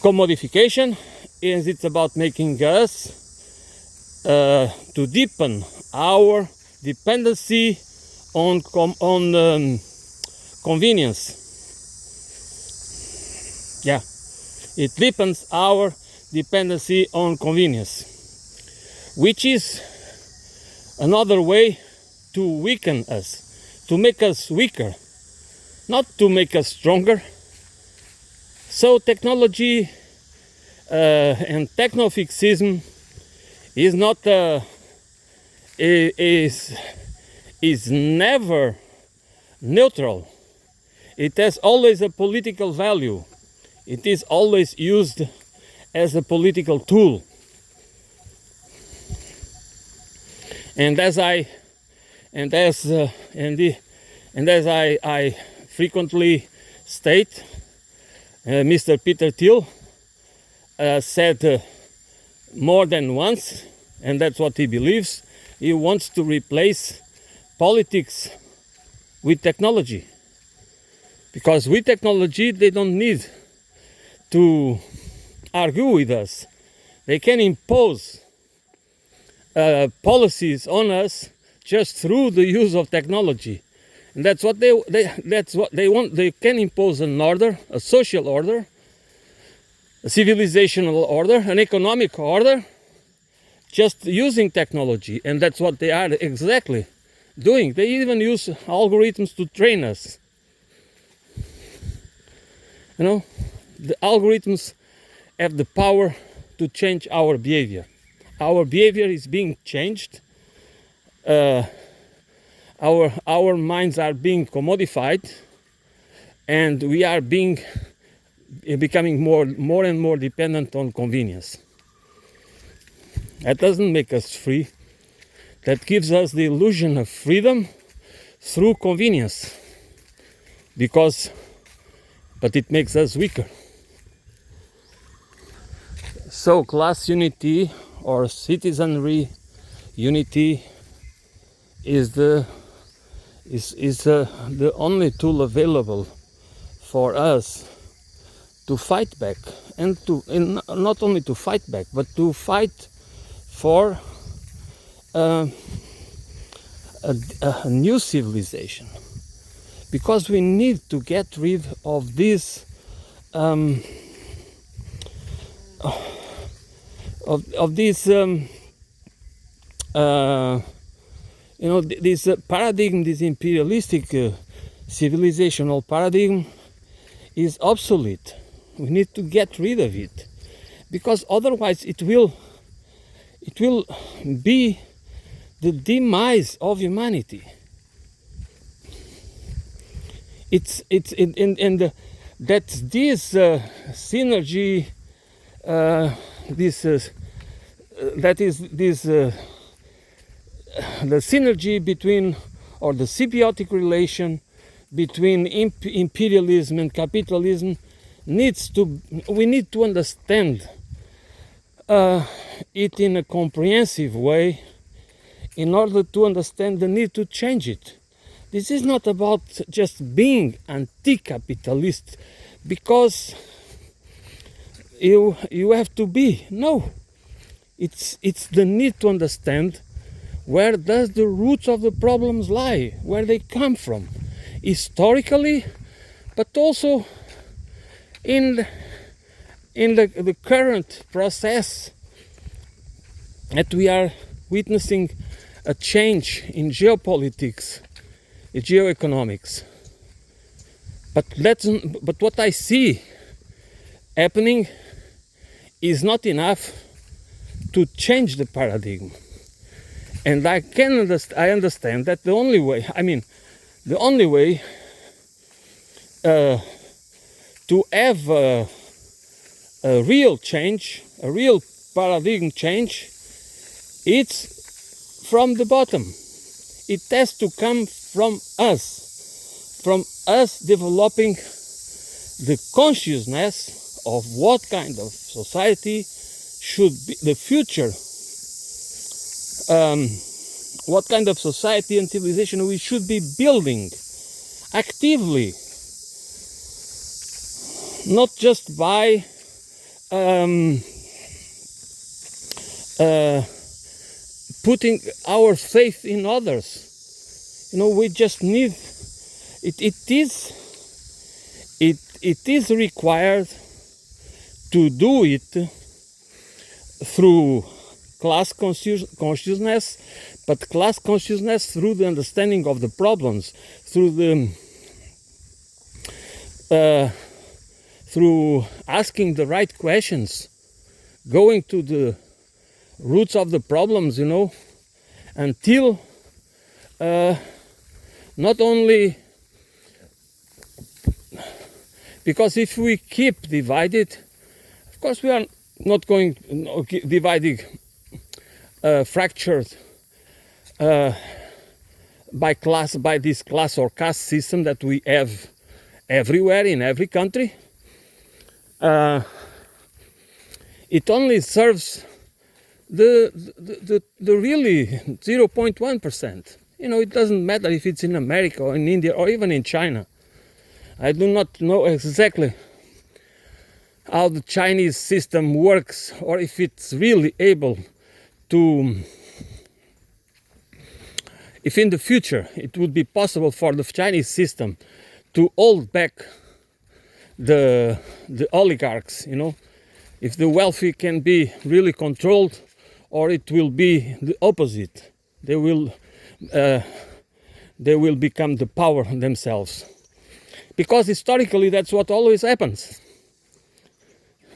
commodification, and it's about making us to deepen our dependency on convenience. Yeah, it deepens our dependency on convenience, which is another way to weaken us, to make us weaker, not to make us stronger. So technology and technofixism is not is never neutral. It has always a political value. It is always used as a political tool. And as I frequently state, Mr. Peter Thiel said more than once, and that's what he believes. He wants to replace politics with technology, because with technology they don't need to argue with us. They can impose policies on us just through the use of technology, and that's what they want. They can impose an order, a social order, a civilizational order, an economic order, just using technology, and that's what they are exactly doing. They even use algorithms to train us. You know, the algorithms have the power to change our behavior. Our behavior is being changed. Our minds are being commodified, and we are becoming more and more dependent on convenience. That doesn't make us free. That gives us the illusion of freedom through convenience, but it makes us weaker. So class unity or citizenry unity is the only tool available for us to fight back, and not only to fight back, but to fight for a new civilization, because we need to get rid of this this paradigm, this imperialistic civilizational paradigm is obsolete. We need to get rid of it, because otherwise it will be the demise of humanity. That's this synergy. The synergy between, or the symbiotic relation between imperialism and capitalism we need to understand it in a comprehensive way in order to understand the need to change it. This is not about just being anti-capitalist because you have to be. No, It's the need to understand where does the roots of the problems lie, where they come from, historically, but also in the current process that we are witnessing a change in geopolitics, geoeconomics. But what I see happening is not enough to change the paradigm. And I understand that the only way to have a real change, a real paradigm change, it's from the bottom. It has to come from us developing the consciousness of what kind of society should be the future, what kind of society and civilization we should be building actively, not just by putting our faith in others. We just need it. It is required to do it through class consciousness, but class consciousness through the understanding of the problems, through asking the right questions, going to the roots of the problems, until not only, because if we keep divided, of course we are not going dividing, fractured by class, by this class or caste system that we have everywhere in every country. It only serves the really 0.1%. It doesn't matter if it's in America or in India or even in China. I do not know exactly how the Chinese system works, or if it's really able to, if in the future it would be possible for the Chinese system to hold back the oligarchs, if the wealthy can be really controlled, or it will be the opposite. They will become the power themselves. Because historically that's what always happens.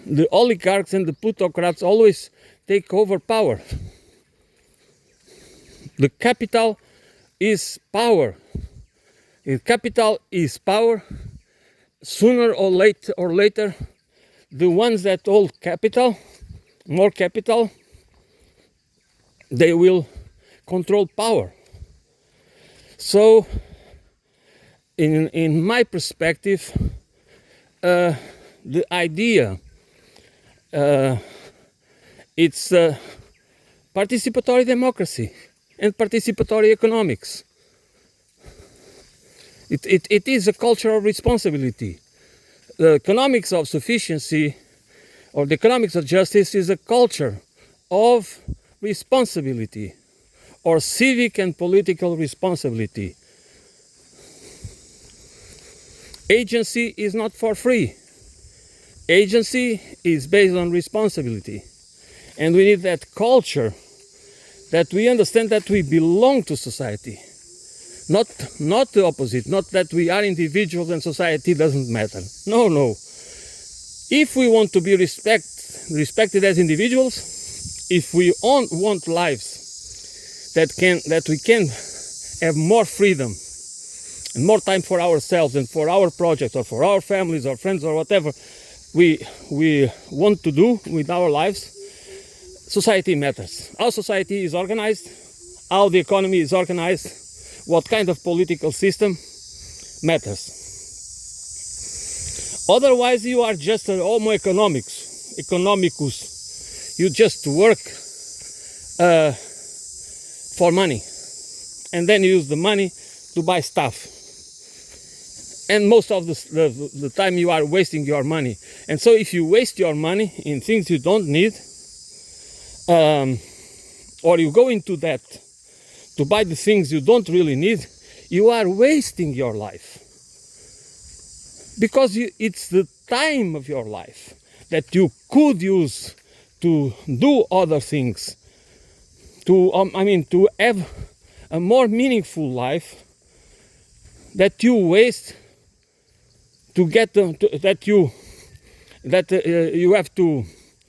The oligarchs and the plutocrats always take over power. The capital is power. If capital is power, sooner or later, the ones that hold capital, more capital, they will control power. So, in my perspective, the idea, it's participatory democracy and participatory economics. It is a culture of responsibility. The economics of sufficiency, or the economics of justice, is a culture of responsibility, or civic and political responsibility. Agency is not for free. Agency is based on responsibility. And we need that culture, that we understand that we belong to society. Not the opposite, not that we are individuals and society doesn't matter. No. If we want to be respected as individuals, if we want lives that we can have more freedom and more time for ourselves and for our projects or for our families or friends or whatever we want to do with our lives, society matters. How society is organized, how the economy is organized, what kind of political system matters. Otherwise, you are just an homo economicus. You just work for money, and then you use the money to buy stuff. And most of the time you are wasting your money. And so if you waste your money in things you don't need, or you go into that to buy the things you don't really need, you are wasting your life. Because it's the time of your life that you could use to do other things, to have a more meaningful life, that you waste to get that you have to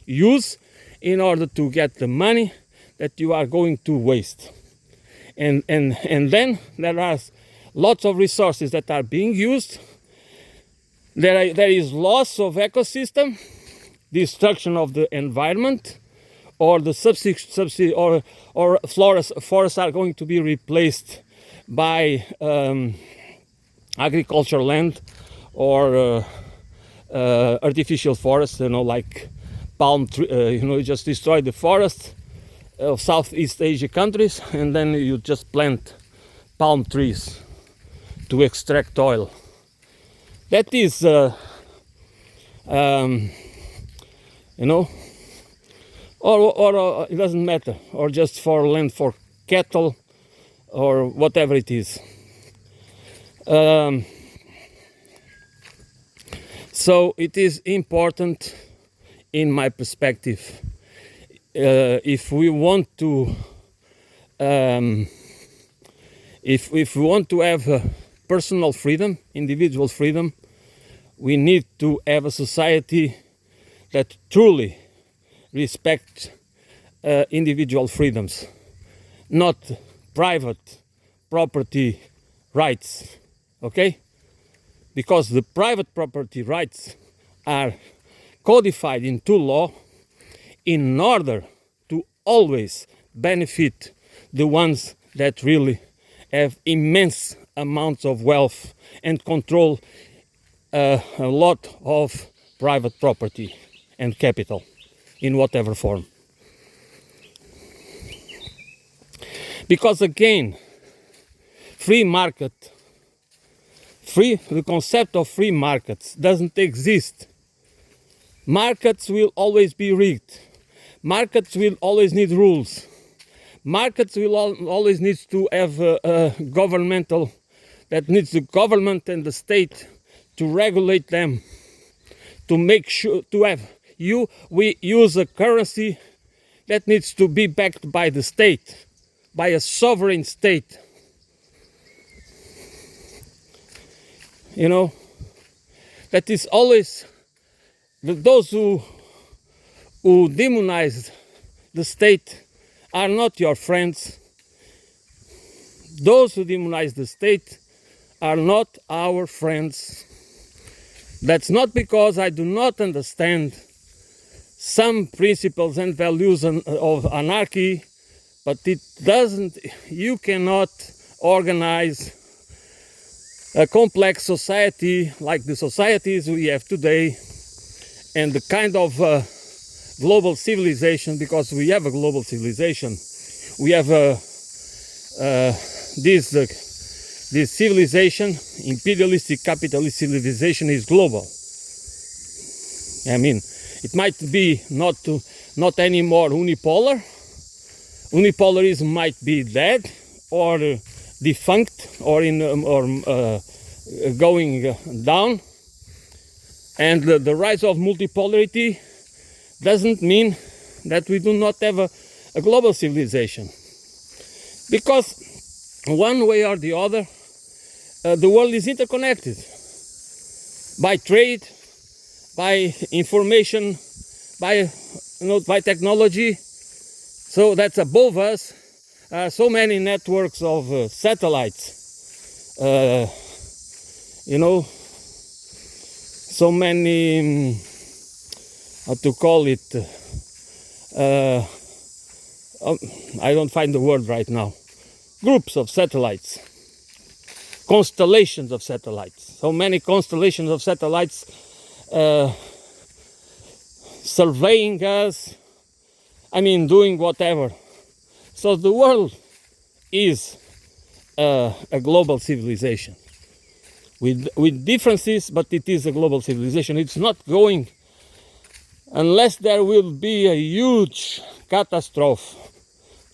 use in order to get the money that you are going to waste. And then there are lots of resources that are being used. There is loss of ecosystem, destruction of the environment, or the forests are going to be replaced by agricultural land or artificial forests, like palm tree. You just destroy the forest of Southeast Asia countries, and then you just plant palm trees to extract oil. That is, or it doesn't matter, or just for land for cattle, or whatever it is. So it is important, in my perspective, if we want to, if we want to have personal freedom, individual freedom, we need to have a society that truly respects individual freedoms, not private property rights, okay? Because the private property rights are codified into law in order to always benefit the ones that really have immense amounts of wealth and control a lot of private property and capital in whatever form. Because again, the concept of free markets doesn't exist. Markets will always be rigged. Markets will always need rules. Markets will always need to have governmental, that needs the government and the state to regulate them, to make sure we use a currency that needs to be backed by the state, by a sovereign state. That is always those who demonize the state are not your friends. Those who demonize the state are not our friends. That's not because I do not understand some principles and values of anarchy, but you cannot organize a complex society like the societies we have today, and the kind of global civilization, because we have a global civilization. We have this civilization, imperialistic capitalist civilization, is global. It might be not anymore unipolar. Unipolarism might be dead or defunct or going down. And the rise of multipolarity doesn't mean that we do not have a global civilization. Because one way or the other, the world is interconnected by trade, by information, by technology. So that's above us. So many networks of satellites, so many, how to call it, I don't find the word right now, groups of satellites, constellations of satellites, so many constellations of satellites surveying us, doing whatever. So the world is a global civilization with differences, but it is a global civilization. It's not going, unless there will be a huge catastrophe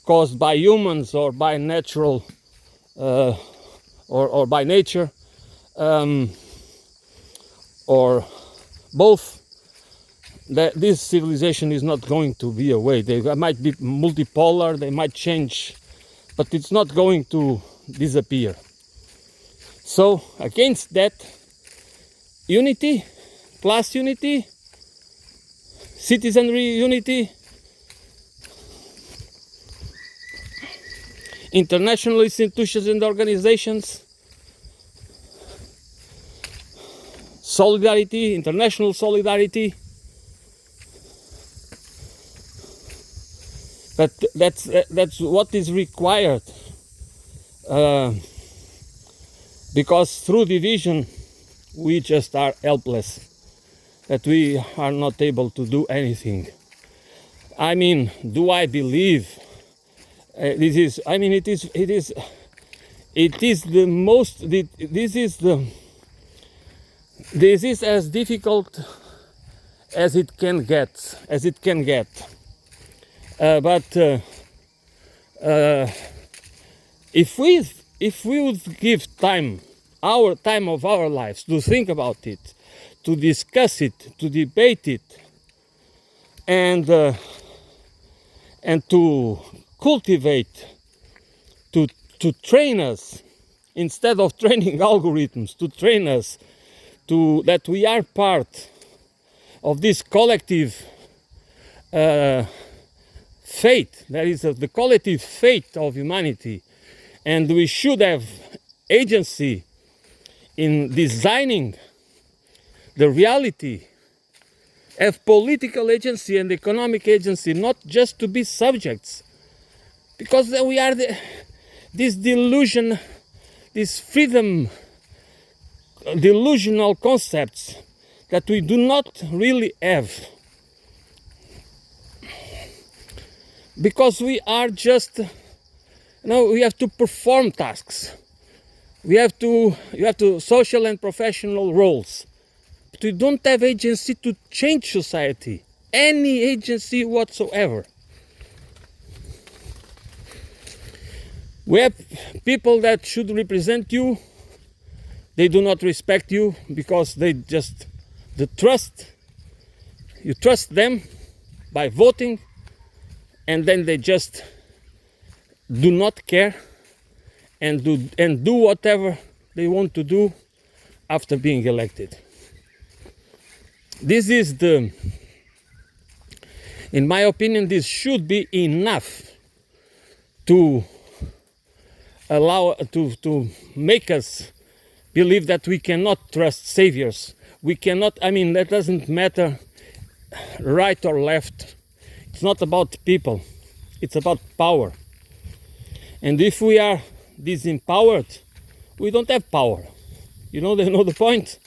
caused by humans or by natural or by nature, or both, that this civilization is not going to be away. They might be multipolar, they might change, but it's not going to disappear. So against that, unity, class unity, citizenry unity, international institutions and organizations, solidarity, international solidarity. But that's what is required, because through division we just are helpless, that we are not able to do anything. I mean, do I believe this is? I mean, it is the most. This is as difficult as it can get. But if we would give time of our lives to think about it, to discuss it, to debate it, and to cultivate, to train us, instead of training algorithms, to train us to that we are part of this collective fate, that is the collective fate of humanity, and we should have agency in designing the reality, have political agency and economic agency, not just to be subjects, because we are this delusion, this freedom, delusional concepts that we do not really have, because we are just, we have to perform tasks, you have to social and professional roles, but we don't have agency to change society, any agency whatsoever. We have people that should represent you, they do not respect you because you trust them by voting, and then they just do not care and do whatever they want to do after being elected. This is in my opinion, this should be enough to to make us believe that we cannot trust saviors. We cannot, that doesn't matter right or left. It's not about people, it's about power. And if we are disempowered, we don't have power. They know the point?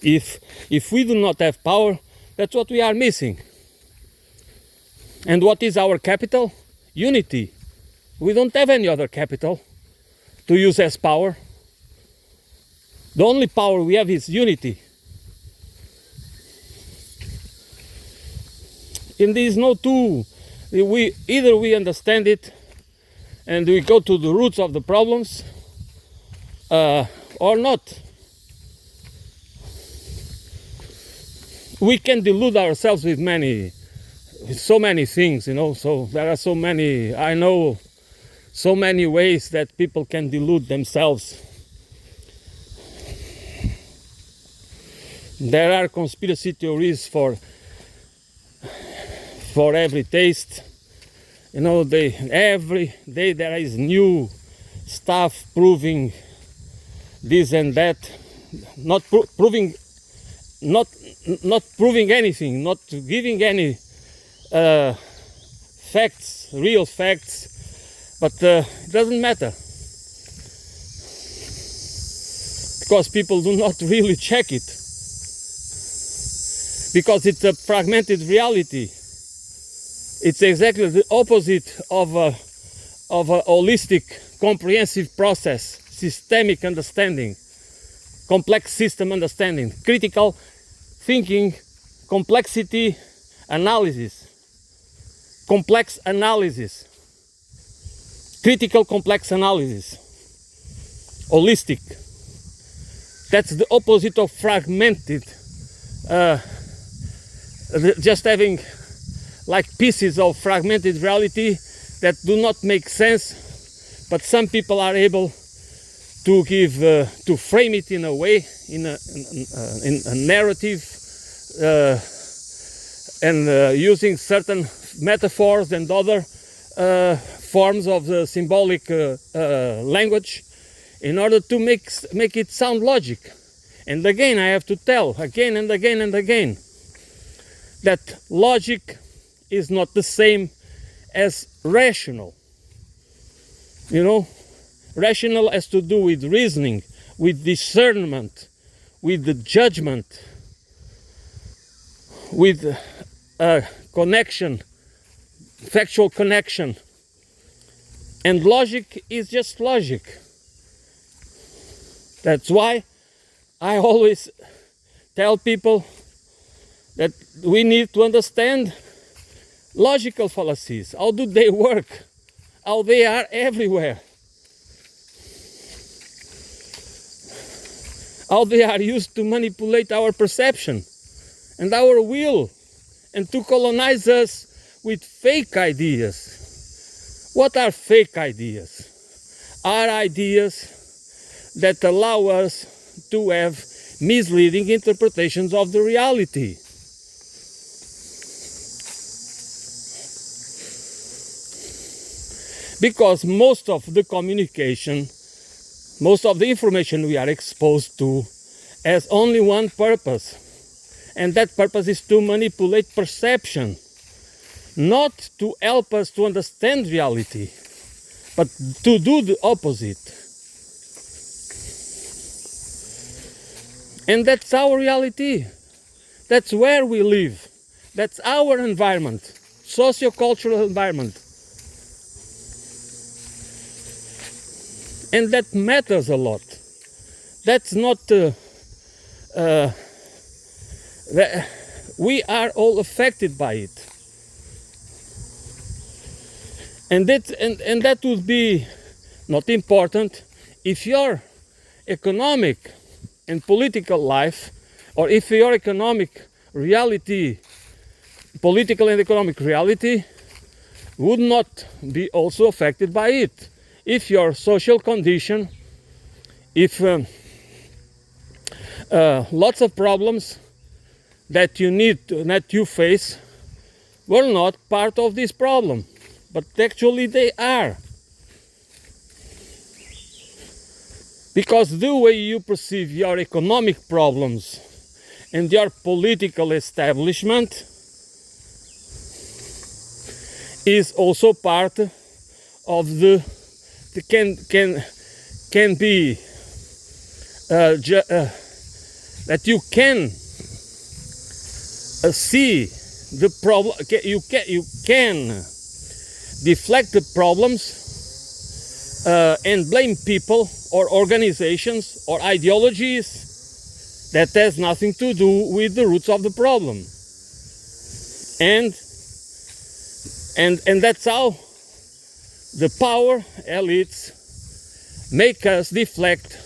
If we do not have power, that's what we are missing. And what is our capital? Unity. We don't have any other capital to use as power. The only power we have is unity. And there is no two. Either we understand it and we go to the roots of the problems, or not. We can delude ourselves with so many things, so there are so many, I know so many ways that people can delude themselves. There are conspiracy theories for every taste. Every day there is new stuff proving this and that, not proving anything, not giving any facts, real facts, but it doesn't matter, because people do not really check it, because it's a fragmented reality. It's exactly the opposite of a holistic, comprehensive process, systemic understanding, complex system understanding, critical thinking, complexity analysis. complex analysis, critical complex analysis, holistic. That's the opposite of fragmented, just having like pieces of fragmented reality that do not make sense, but some people are able to to frame it in a way, in a narrative, and using certain metaphors and other forms of the symbolic language in order to make it sound logic. And again, I have to tell again and again and again that logic is not the same as rational. You know, rational has to do with reasoning, with discernment, with the judgment, with connection, factual connection. And logic is just logic. That's why I always tell people that we need to understand logical fallacies. How do they work? How they are everywhere. How they are used to manipulate our perception and our will and to colonize us with fake ideas. What are fake ideas? Are ideas that allow us to have misleading interpretations of the reality. Because most of the communication, most of the information we are exposed to has only one purpose, and that purpose is to manipulate perception, not to help us to understand reality, but to do the opposite. And that's our reality. That's where we live. That's our environment, socio-cultural environment. And that matters a lot. That's not... we are all affected by it. And that would be not important if your economic and political life, or if your economic reality, political and economic reality, would not be also affected by it. If your social condition, if lots of problems that you face were not part of this problem, but actually they are. Because the way you perceive your economic problems and your political establishment is also part of can be that you can see the problem. You can deflect the problems and blame people or organizations or ideologies that has nothing to do with the roots of the problem. And that's how the power elites make us deflect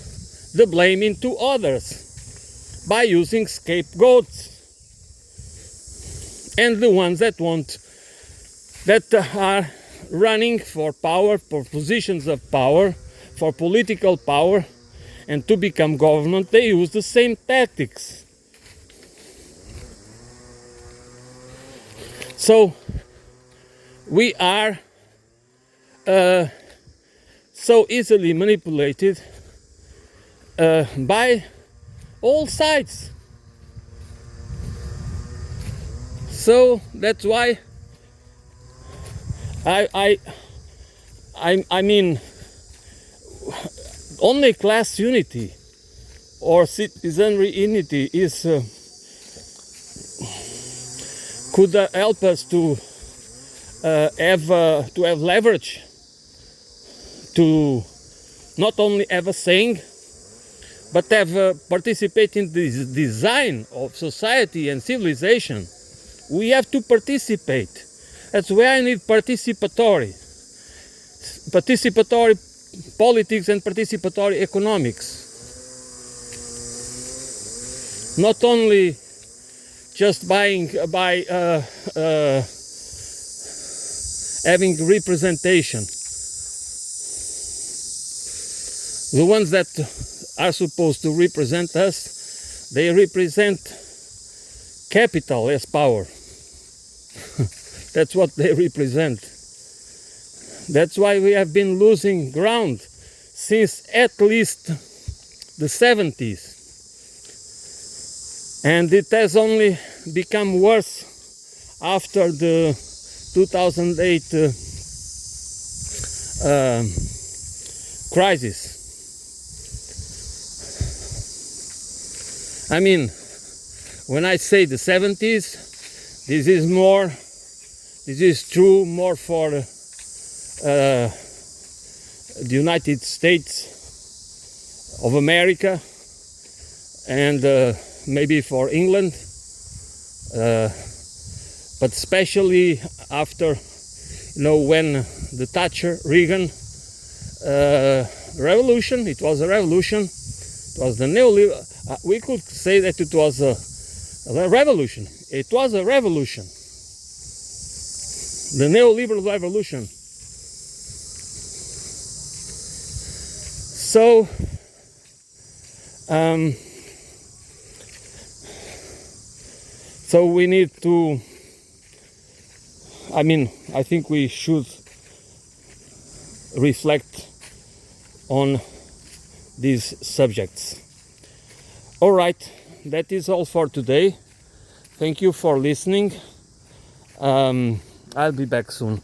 the blame into others by using scapegoats. And the ones that are running for power, for positions of power, for political power, and to become government, they use the same tactics. So we are so easily manipulated by all sides. So that's why I mean, only class unity or citizenry unity is could help us to have leverage to not only have a saying, but participate in the design of society and civilization. We have to participate. That's why I need participatory politics and participatory economics. Not only just by having representation. The ones that are supposed to represent us, they represent capital as power. That's what they represent. That's why we have been losing ground since at least the 70s. And it has only become worse after the 2008 crisis. I mean, when I say the 70s, this is true more for the United States of America and maybe for England, but especially after, when the Thatcher-Reagan revolution, it was a revolution, it was the neoliberal, we could say that it was a revolution. It was a revolution. The neoliberal revolution. So, so we need to, I think we should reflect on these subjects. All right, that is all for today. Thank you for listening. I'll be back soon.